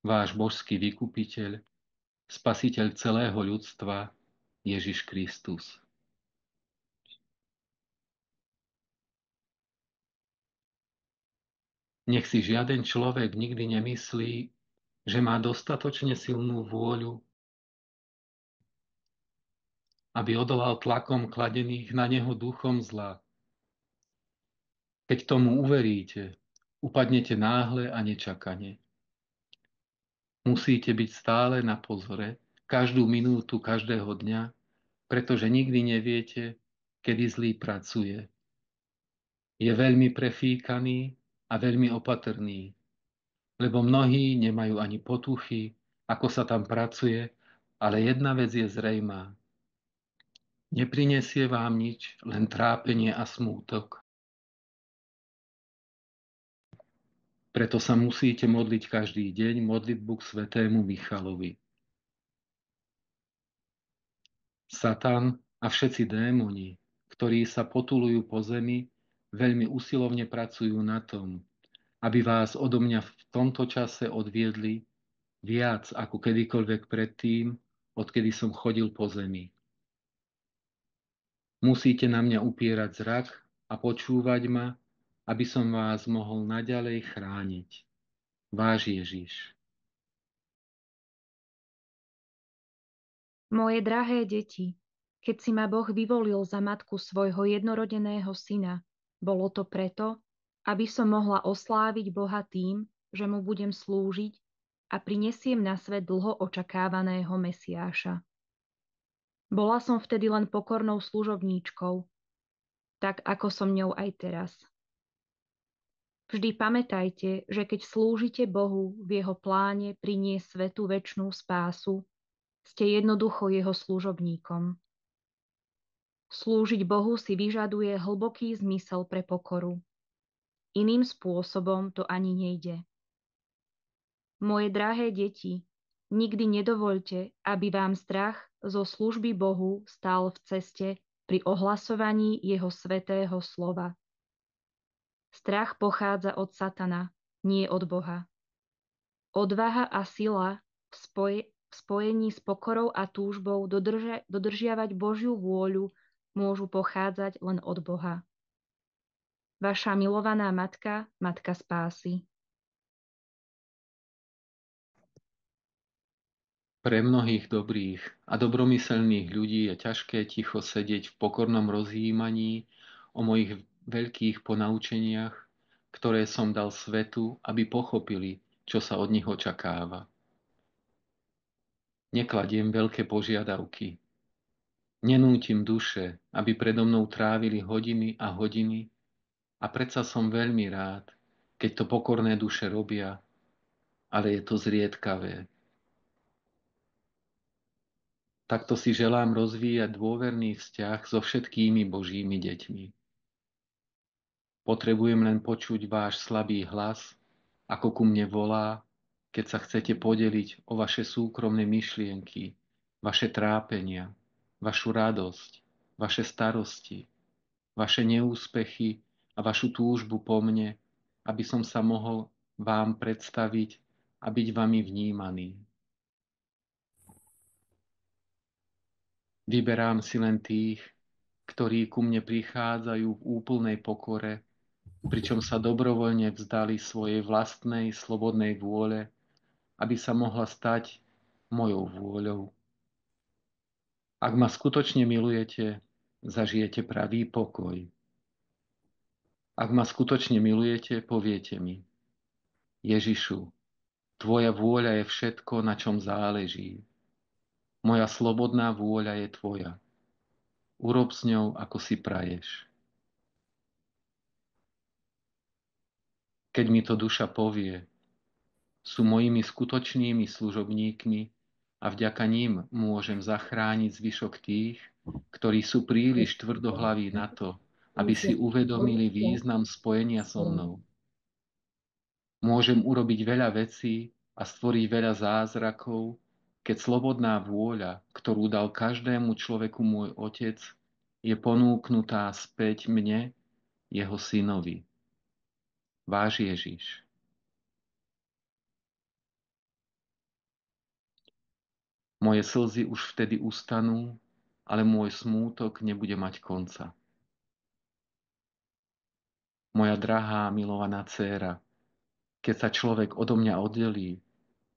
Váš božský vykupiteľ, spasiteľ celého ľudstva, Ježiš Kristus. Nech si žiaden človek nikdy nemyslí, že má dostatočne silnú vôľu, aby odolal tlakom kladených na neho duchom zla. Keď tomu uveríte, upadnete náhle a nečakane. Musíte byť stále na pozore, každú minútu každého dňa, pretože nikdy neviete, kedy zlý pracuje. Je veľmi prefíkaný a veľmi opatrný, lebo mnohí nemajú ani potuchy, ako sa tam pracuje, ale jedna vec je zrejmá. Neprinesie vám nič, len trápenie a smútok. Preto sa musíte modliť každý deň modlitbu k svätému Michalovi. Satan a všetci démoni, ktorí sa potulujú po zemi, veľmi usilovne pracujú na tom, aby vás odo mňa v tomto čase odviedli viac ako kedykoľvek predtým, odkedy som chodil po zemi. Musíte na mňa upierať zrak a počúvať ma, aby som vás mohol naďalej chrániť. Váš Ježiš. Moje drahé deti, keď si ma Boh vyvolil za matku svojho jednorodeného syna, bolo to preto, aby som mohla osláviť Boha tým, že mu budem slúžiť a prinesiem na svet dlho očakávaného Mesiáša. Bola som vtedy len pokornou služobníčkou, tak ako som ňou aj teraz. Vždy pamätajte, že keď slúžite Bohu v jeho pláne priniesť svetu večnú spásu, ste jednoducho jeho služobníkom. Slúžiť Bohu si vyžaduje hlboký zmysel pre pokoru. Iným spôsobom to ani nejde. Moje drahé deti, nikdy nedovoľte, aby vám strach zo služby Bohu stál v ceste pri ohlasovaní jeho svätého slova. Strach pochádza od Satana, nie od Boha. Odvaha a sila v spojení s pokorou a túžbou dodržiavať Božiu vôľu môžu pochádzať len od Boha. Vaša milovaná matka, matka spásy. Pre mnohých dobrých a dobromyselných ľudí je ťažké ticho sedieť v pokornom rozjímaní o mojich veľkých ponaučeniach, ktoré som dal svetu, aby pochopili, čo sa od nich očakáva. Nekladiem veľké požiadavky. Nenútim duše, aby predo mnou trávili hodiny a hodiny, a predsa som veľmi rád, keď to pokorné duše robia, ale je to zriedkavé. Takto si želám rozvíjať dôverný vzťah so všetkými Božími deťmi. Potrebujem len počuť váš slabý hlas, ako ku mne volá, keď sa chcete podeliť o vaše súkromné myšlienky, vaše trápenia, vašu radosť, vaše starosti, vaše neúspechy a vašu túžbu po mne, aby som sa mohol vám predstaviť a byť vami vnímaný. Vyberám si len tých, ktorí ku mne prichádzajú v úplnej pokore, pričom sa dobrovoľne vzdali svojej vlastnej slobodnej vôle, aby sa mohla stať mojou vôľou. Ak ma skutočne milujete, zažijete pravý pokoj. Ak ma skutočne milujete, poviete mi: Ježišu, tvoja vôľa je všetko, na čom záleží. Moja slobodná vôľa je tvoja. Urob s ňou, ako si praješ. Keď mi to duša povie, sú mojimi skutočnými služobníkmi a vďaka ním môžem zachrániť zvyšok tých, ktorí sú príliš tvrdohlaví na to, aby si uvedomili význam spojenia so mnou. Môžem urobiť veľa vecí a stvoriť veľa zázrakov, keď slobodná vôľa, ktorú dal každému človeku môj Otec, je ponúknutá späť mne, jeho synovi. Váš Ježiš. Moje slzy už vtedy ustanú, ale môj smútok nebude mať konca. Moja drahá milovaná dcéra, keď sa človek odo mňa oddelí,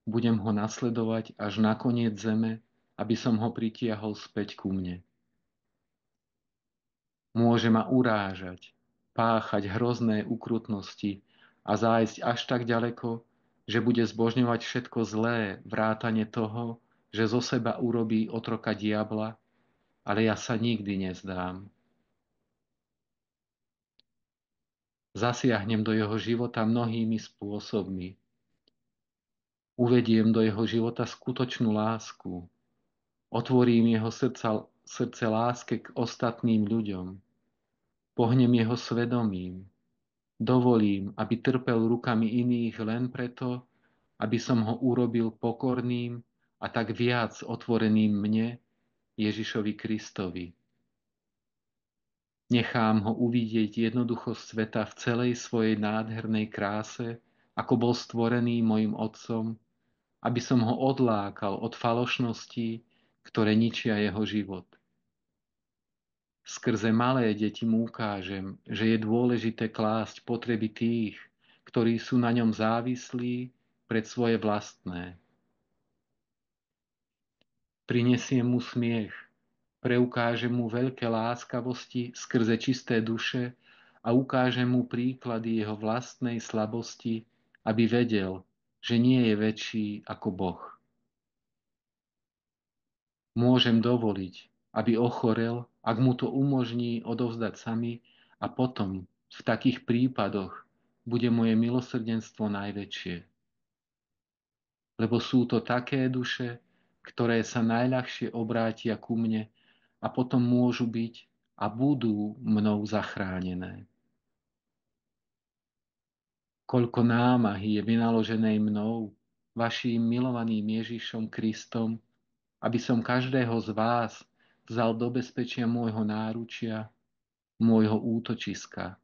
budem ho nasledovať až na koniec zeme, aby som ho pritiahol späť ku mne. Môže ma urážať, páchať hrozné ukrutnosti a zájsť až tak ďaleko, že bude zbožňovať všetko zlé, vrátane toho, že zo seba urobí otroka diabla, ale ja sa nikdy nezdám. Zasiahnem do jeho života mnohými spôsobmi. Uvediem do jeho života skutočnú lásku. Otvorím jeho srdce láske k ostatným ľuďom. Pohnem jeho svedomím. Dovolím, aby trpel rukami iných len preto, aby som ho urobil pokorným a tak viac otvoreným mne, Ježišovi Kristovi. Nechám ho uvidieť jednoduchosť sveta v celej svojej nádhernej kráse, ako bol stvorený mojim Otcom, aby som ho odlákal od falošností, ktoré ničia jeho život. Skrze malé deti mu ukážem, že je dôležité klásť potreby tých, ktorí sú na ňom závislí, pred svoje vlastné. Prinesiem mu smiech, preukážem mu veľké láskavosti skrze čisté duše a ukážem mu príklady jeho vlastnej slabosti, aby vedel, že nie je väčší ako Boh. Môžem dovoliť, aby ochorel, ak mu to umožní odovzdať sami, a potom, v takých prípadoch, bude moje milosrdenstvo najväčšie. Lebo sú to také duše, ktoré sa najľahšie obrátia ku mne a potom môžu byť a budú mnou zachránené. Koľko námahy je vynaložené mnou, vaším milovaným Ježišom Kristom, aby som každého z vás vzal do bezpečia môjho náručia, môjho útočiska.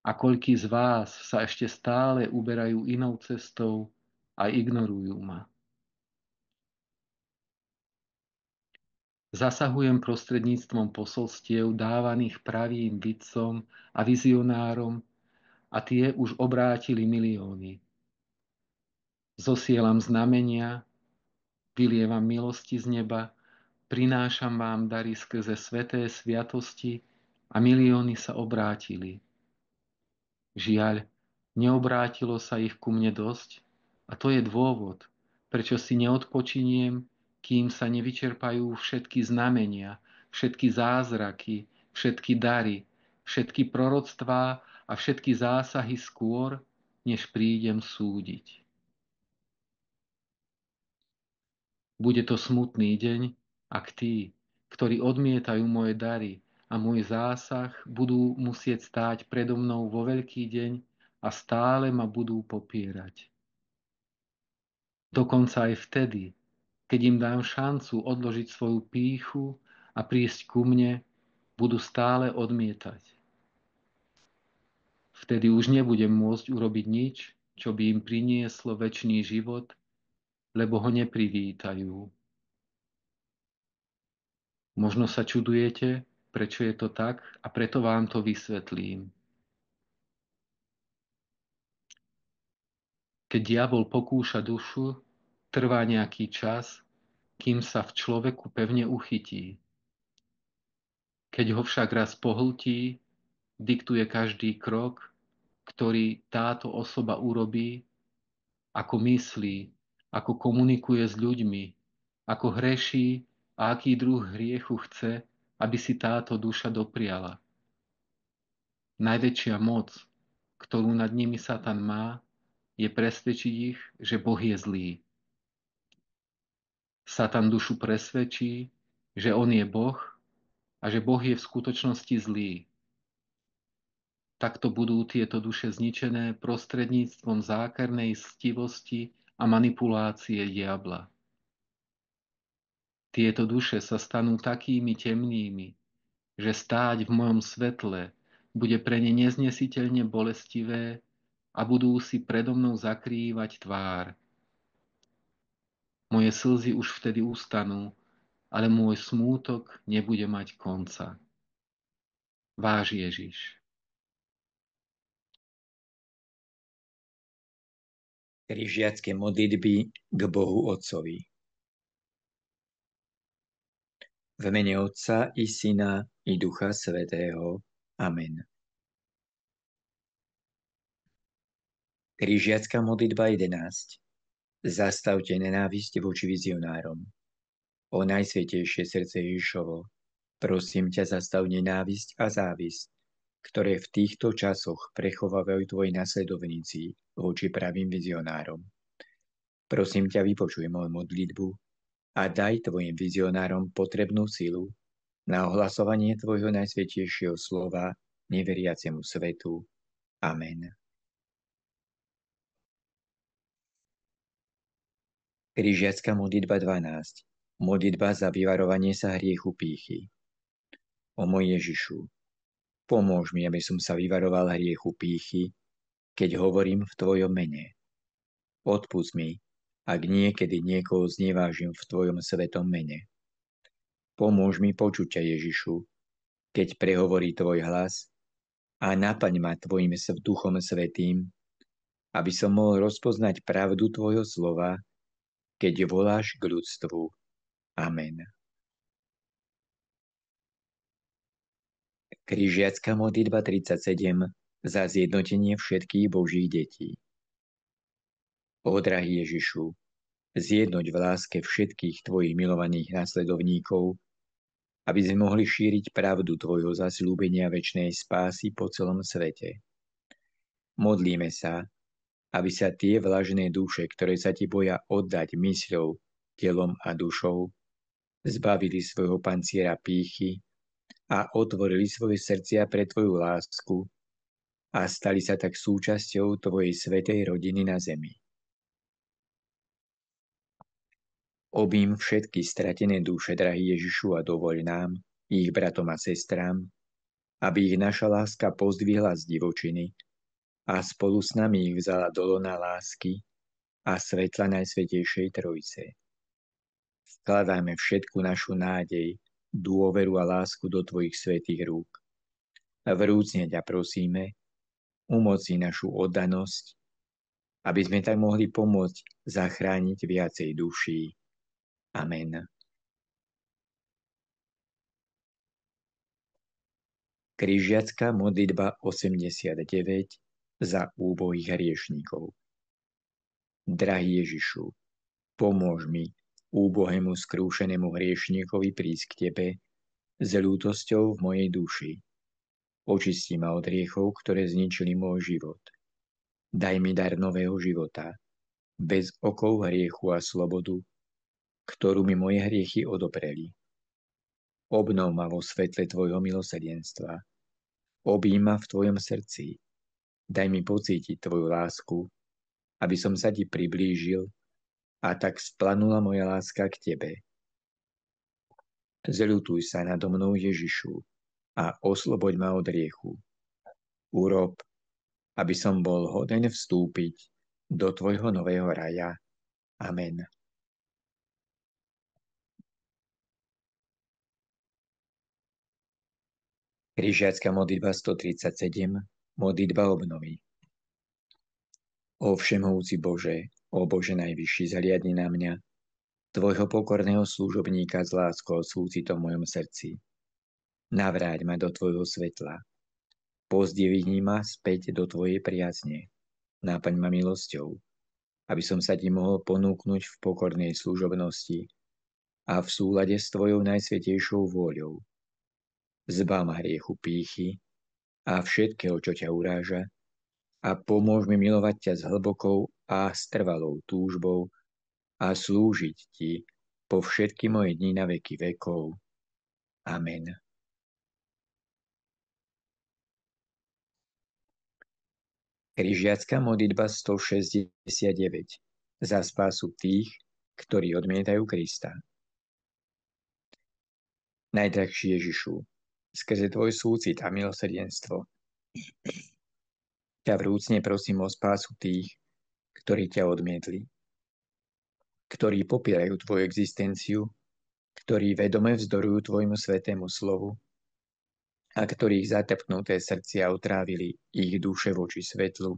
A koľký z vás sa ešte stále uberajú inou cestou a ignorujú ma. Zasahujem prostredníctvom posolstiev dávaných pravým vidcom a vizionárom a tie už obrátili milióny. Zosielam znamenia, vylievam milosti z neba, prinášam vám dary skrze sveté sviatosti a milióny sa obrátili. Žiaľ, neobrátilo sa ich ku mne dosť a to je dôvod, prečo si neodpočiniem, kým sa nevyčerpajú všetky znamenia, všetky zázraky, všetky dary, všetky proroctvá a všetky zásahy skôr, než prídem súdiť. Bude to smutný deň, ak tí, ktorí odmietajú moje dary a môj zásah, budú musieť stáť predo mnou vo veľký deň a stále ma budú popierať. Dokonca aj vtedy, keď im dám šancu odložiť svoju pýchu a prísť ku mne, budú stále odmietať. Vtedy už nebudem môcť urobiť nič, čo by im prinieslo večný život, lebo ho neprivítajú. Možno sa čudujete, prečo je to tak, a preto vám to vysvetlím. Keď diabol pokúša dušu, trvá nejaký čas, kým sa v človeku pevne uchytí. Keď ho však raz pohltí, diktuje každý krok, ktorý táto osoba urobí, ako myslí, ako komunikuje s ľuďmi, ako hreší a aký druh hriechu chce, aby si táto duša dopriala. Najväčšia moc, ktorú nad nimi Satan má, je presvedčiť ich, že Boh je zlý. Satan dušu presvedčí, že on je Boh a že Boh je v skutočnosti zlý. Takto budú tieto duše zničené prostredníctvom zákernej stivosti a manipulácie diabla. Tieto duše sa stanú takými temnými, že stáť v mojom svetle bude pre ne neznesiteľne bolestivé a budú si predo mnou zakrývať tvár. Moje slzy už vtedy ustanú, ale môj smútok nebude mať konca. Váš Ježiš. Križiacké modlitby k Bohu Otcovi. V mene Otca i Syna i Ducha Svätého. Amen. Križiacka modlitba 11. Zastavte nenávisť voči vizionárom. O Najsvätejšie srdce Ježišovo, prosím ťa, zastav nenávisť a závisť, ktoré v týchto časoch prechovávajú tvoji nasledovníci voči pravým vizionárom. Prosím ťa, vypočuj moju modlitbu a daj tvojim vizionárom potrebnú silu na ohlasovanie tvojho najsvätejšieho slova neveriacemu svetu. Amen. Križiacka modlitba 12. Modlitba za vyvarovanie sa hriechu pýchy. O môj Ježišu, pomôž mi, aby som sa vyvaroval hriechu pýchy, keď hovorím v tvojom mene. Odpusť mi, ak niekedy niekoho znevážim v tvojom svetom mene. Pomôž mi počuť ťa, Ježišu, keď prehovorí tvoj hlas a napaň ma tvojim duchom svätým, aby som mohol rozpoznať pravdu tvojho slova, keď voláš k ľudstvu. Amen. Križiacka modlitba 37 za zjednotenie všetkých Božích detí. Ó drahý Ježišu, zjednoť v láske všetkých tvojich milovaných následovníkov, aby sme mohli šíriť pravdu tvojho zasľúbenia večnej spásy po celom svete. Modlíme sa, aby sa tie vlažné duše, ktoré sa ti boja oddať mysľou, telom a dušou, zbavili svojho panciera pýchy a otvorili svoje srdcia pre tvoju lásku a stali sa tak súčasťou tvojej svätej rodiny na zemi. Objím všetky stratené duše, drahý Ježišu, a dovoľ nám, ich bratom a sestrám, aby ich naša láska pozdvihla z divočiny a spolu s nami ich vzala do lona lásky a svetla Najsvätejšej Trojice. Vkladáme všetku našu nádej, dôveru a lásku do tvojich svätých rúk. Vrúcne ťa prosíme, umocni našu oddanosť, aby sme tak mohli pomôcť zachrániť viacej duší. Amen. Križiacka modlitba 89 za úbohých hriešníkov. Drahý Ježišu, pomôž mi, úbohému skrúšenému hriešníkovi, prísť k Tebe s ľútosťou v mojej duši. Očisti ma od hriechov, ktoré zničili môj život. Daj mi dar nového života, bez okov hriechu a slobodu, ktorú mi moje hriechy odopreli. Obnov ma vo svetle Tvojho milosrdenstva. Obím ma v Tvojom srdci. Daj mi pocítiť Tvoju lásku, aby som sa Ti priblížil a tak splanula moja láska k Tebe. Zľutuj sa nado mnou, Ježišu, a osloboď ma od hriechu. Urob, aby som bol hoden vstúpiť do Tvojho nového raja. Amen. Križiacka modlitba 137, modlitba obnovy. O všemovúci Bože, o Bože najvyšší, zhliadni na mňa, Tvojho pokorného služobníka s láskou súcitom v mojom srdci. Navráť ma do Tvojho svetla. Pozdvihni ma späť do Tvojej priazne. Náplň ma milosťou, aby som sa Ti mohol ponúknuť v pokornej služobnosti a v súlade s Tvojou najsvätejšou vôľou. Zbav ma hriechu pýchy a všetkého, čo ťa uráža, a pomôž mi milovať ťa s hlbokou a strvalou túžbou a slúžiť Ti po všetky moje dni na veky vekov. Amen. Križiacka modlitba 169 za spásu tých, ktorí odmietajú Krista. Najdrahší Ježišu, skrze Tvoj súcit a milosrdenstvo ťa vrúcne prosím o spásu tých, ktorí ťa odmietli, ktorí popierajú Tvoju existenciu, ktorí vedome vzdorujú Tvojmu svätému slovu a ktorých zatrpnuté srdcia otrávili ich duše voči svetlu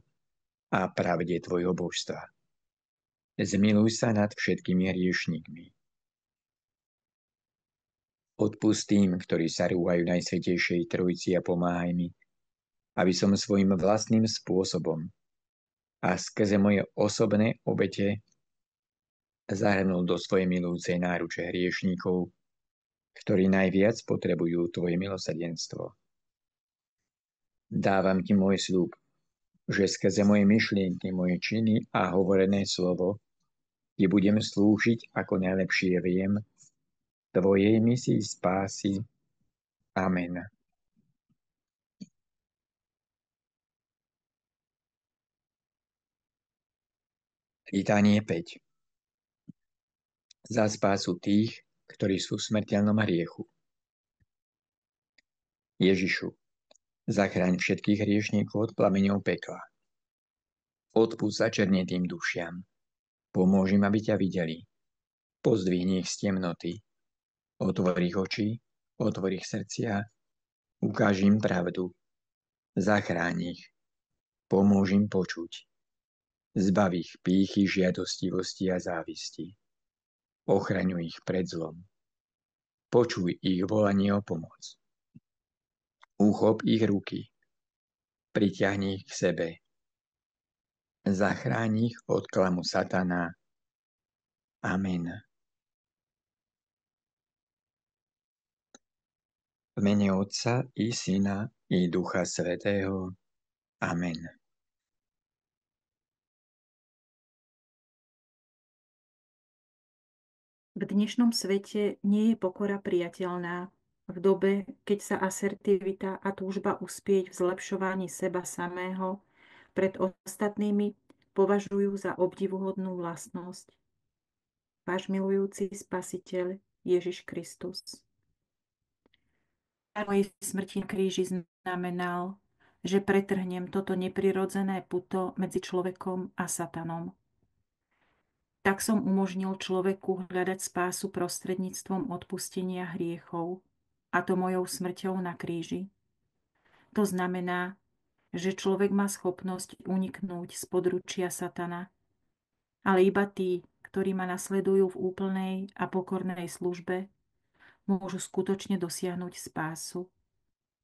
a pravde Tvojho božstva. Zmiluj sa nad všetkými hriešníkmi. Odpust tým, ktorí sa rúhajú Najsvätejšej Trojici, a pomáhaj mi, aby som svojim vlastným spôsobom a skrze moje osobné obete zahrnul do svojej milujúcej náruče hriešníkov, ktorí najviac potrebujú Tvoje milosrdenstvo. Dávam Ti môj sľub, že skrze moje myšlienky, moje činy a hovorené slovo Ti budem slúžiť, ako najlepšie viem, Tvojej misii spásy. Amen. Litanie 5. Za spásu tých, ktorí sú v smrteľnom hriechu. Ježišu, zachráň všetkých hriešníkov od plameňov pekla. Odpúsť začernetým dušiam. Pomôž im, aby ťa videli. Pozdvihni ich z temnoty. Otvor ich oči, otvor ich srdcia. Ukáž im pravdu. Zachráň ich. Pomôž im počuť. Zbav ich pýchy, žiadostivosti a závisti. Ochraňuj ich pred zlom. Počuj ich volanie o pomoc. Uchop ich ruky. Priťahni ich k sebe. Zachráň ich od klamu satana. Amen. V mene Otca i Syna i Ducha Svätého. Amen. V dnešnom svete nie je pokora priateľná. V dobe, keď sa asertivita a túžba uspieť v zlepšovaní seba samého pred ostatnými považujú za obdivuhodnú vlastnosť. Váš milujúci Spasiteľ Ježiš Kristus. Mojej smrti na kríži znamenal, že pretrhnem toto neprirodzené puto medzi človekom a satanom. Tak som umožnil človeku hľadať spásu prostredníctvom odpustenia hriechov, a to mojou smrťou na kríži. To znamená, že človek má schopnosť uniknúť z područia satana, ale iba tí, ktorí ma nasledujú v úplnej a pokornej službe, môžu skutočne dosiahnuť spásu.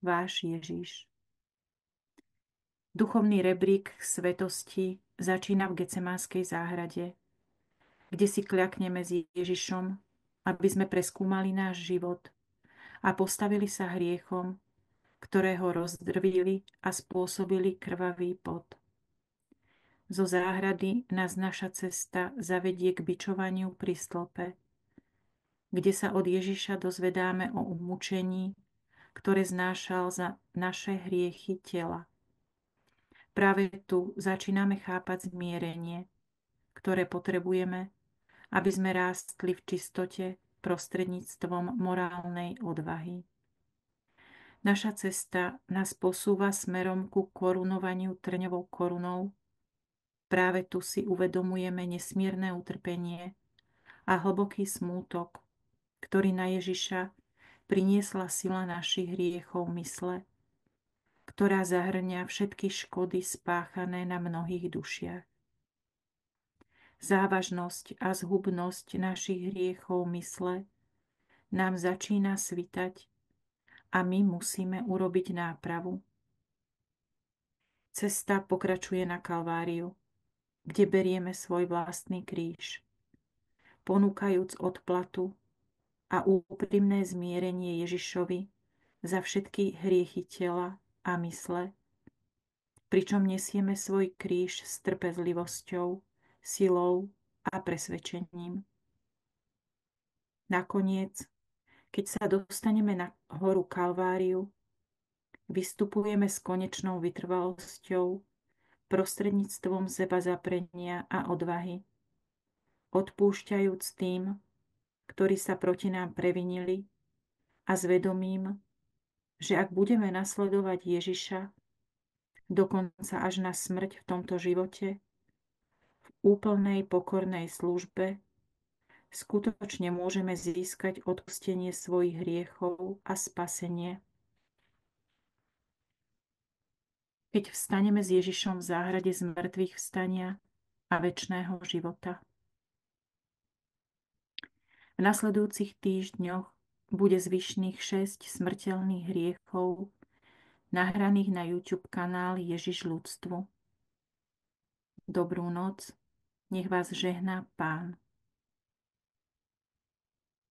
Váš Ježiš. Duchovný rebrík svetosti začína v Getsemánskej záhrade, kde si kľakneme s Ježišom, aby sme preskúmali náš život a postavili sa hriechom, ktoré ho rozdrvili a spôsobili krvavý pot. Zo záhrady nás naša cesta zavedie k bičovaniu pri stĺpe, kde sa od Ježiša dozvedáme o umúčení, ktoré znášal za naše hriechy tela. Práve tu začíname chápať zmierenie, ktoré potrebujeme, aby sme rástli v čistote prostredníctvom morálnej odvahy. Naša cesta nás posúva smerom ku korunovaniu trňovou korunou. Práve tu si uvedomujeme nesmierne utrpenie a hlboký smútok, ktorý na Ježiša priniesla sila našich hriechov mysle, ktorá zahŕňa všetky škody spáchané na mnohých dušiach. Závažnosť a zhubnosť našich hriechov mysle nám začína svitať a my musíme urobiť nápravu. Cesta pokračuje na Kalváriu, kde berieme svoj vlastný kríž, ponúkajúc odplatu a úprimné zmierenie Ježišovi za všetky hriechy tela a mysle, pričom nesieme svoj kríž s trpezlivosťou, silou a presvedčením. Nakoniec, keď sa dostaneme na horu Kalváriu, vystupujeme s konečnou vytrvalosťou prostredníctvom sebazaprenia a odvahy, odpúšťajúc tým, ktorí sa proti nám previnili, a s vedomím, že ak budeme nasledovať Ježiša, dokonca až na smrť v tomto živote, v úplnej pokornej službe, skutočne môžeme získať odpustenie svojich hriechov a spasenie. Keď vstaneme s Ježišom v záhrade z mŕtvych vstania a večného života. V nasledujúcich týždňoch bude zvyšných 6 smrteľných hriechov nahraných na YouTube kanál Ježiš ľudstvu. Dobrú noc, nech vás žehná Pán.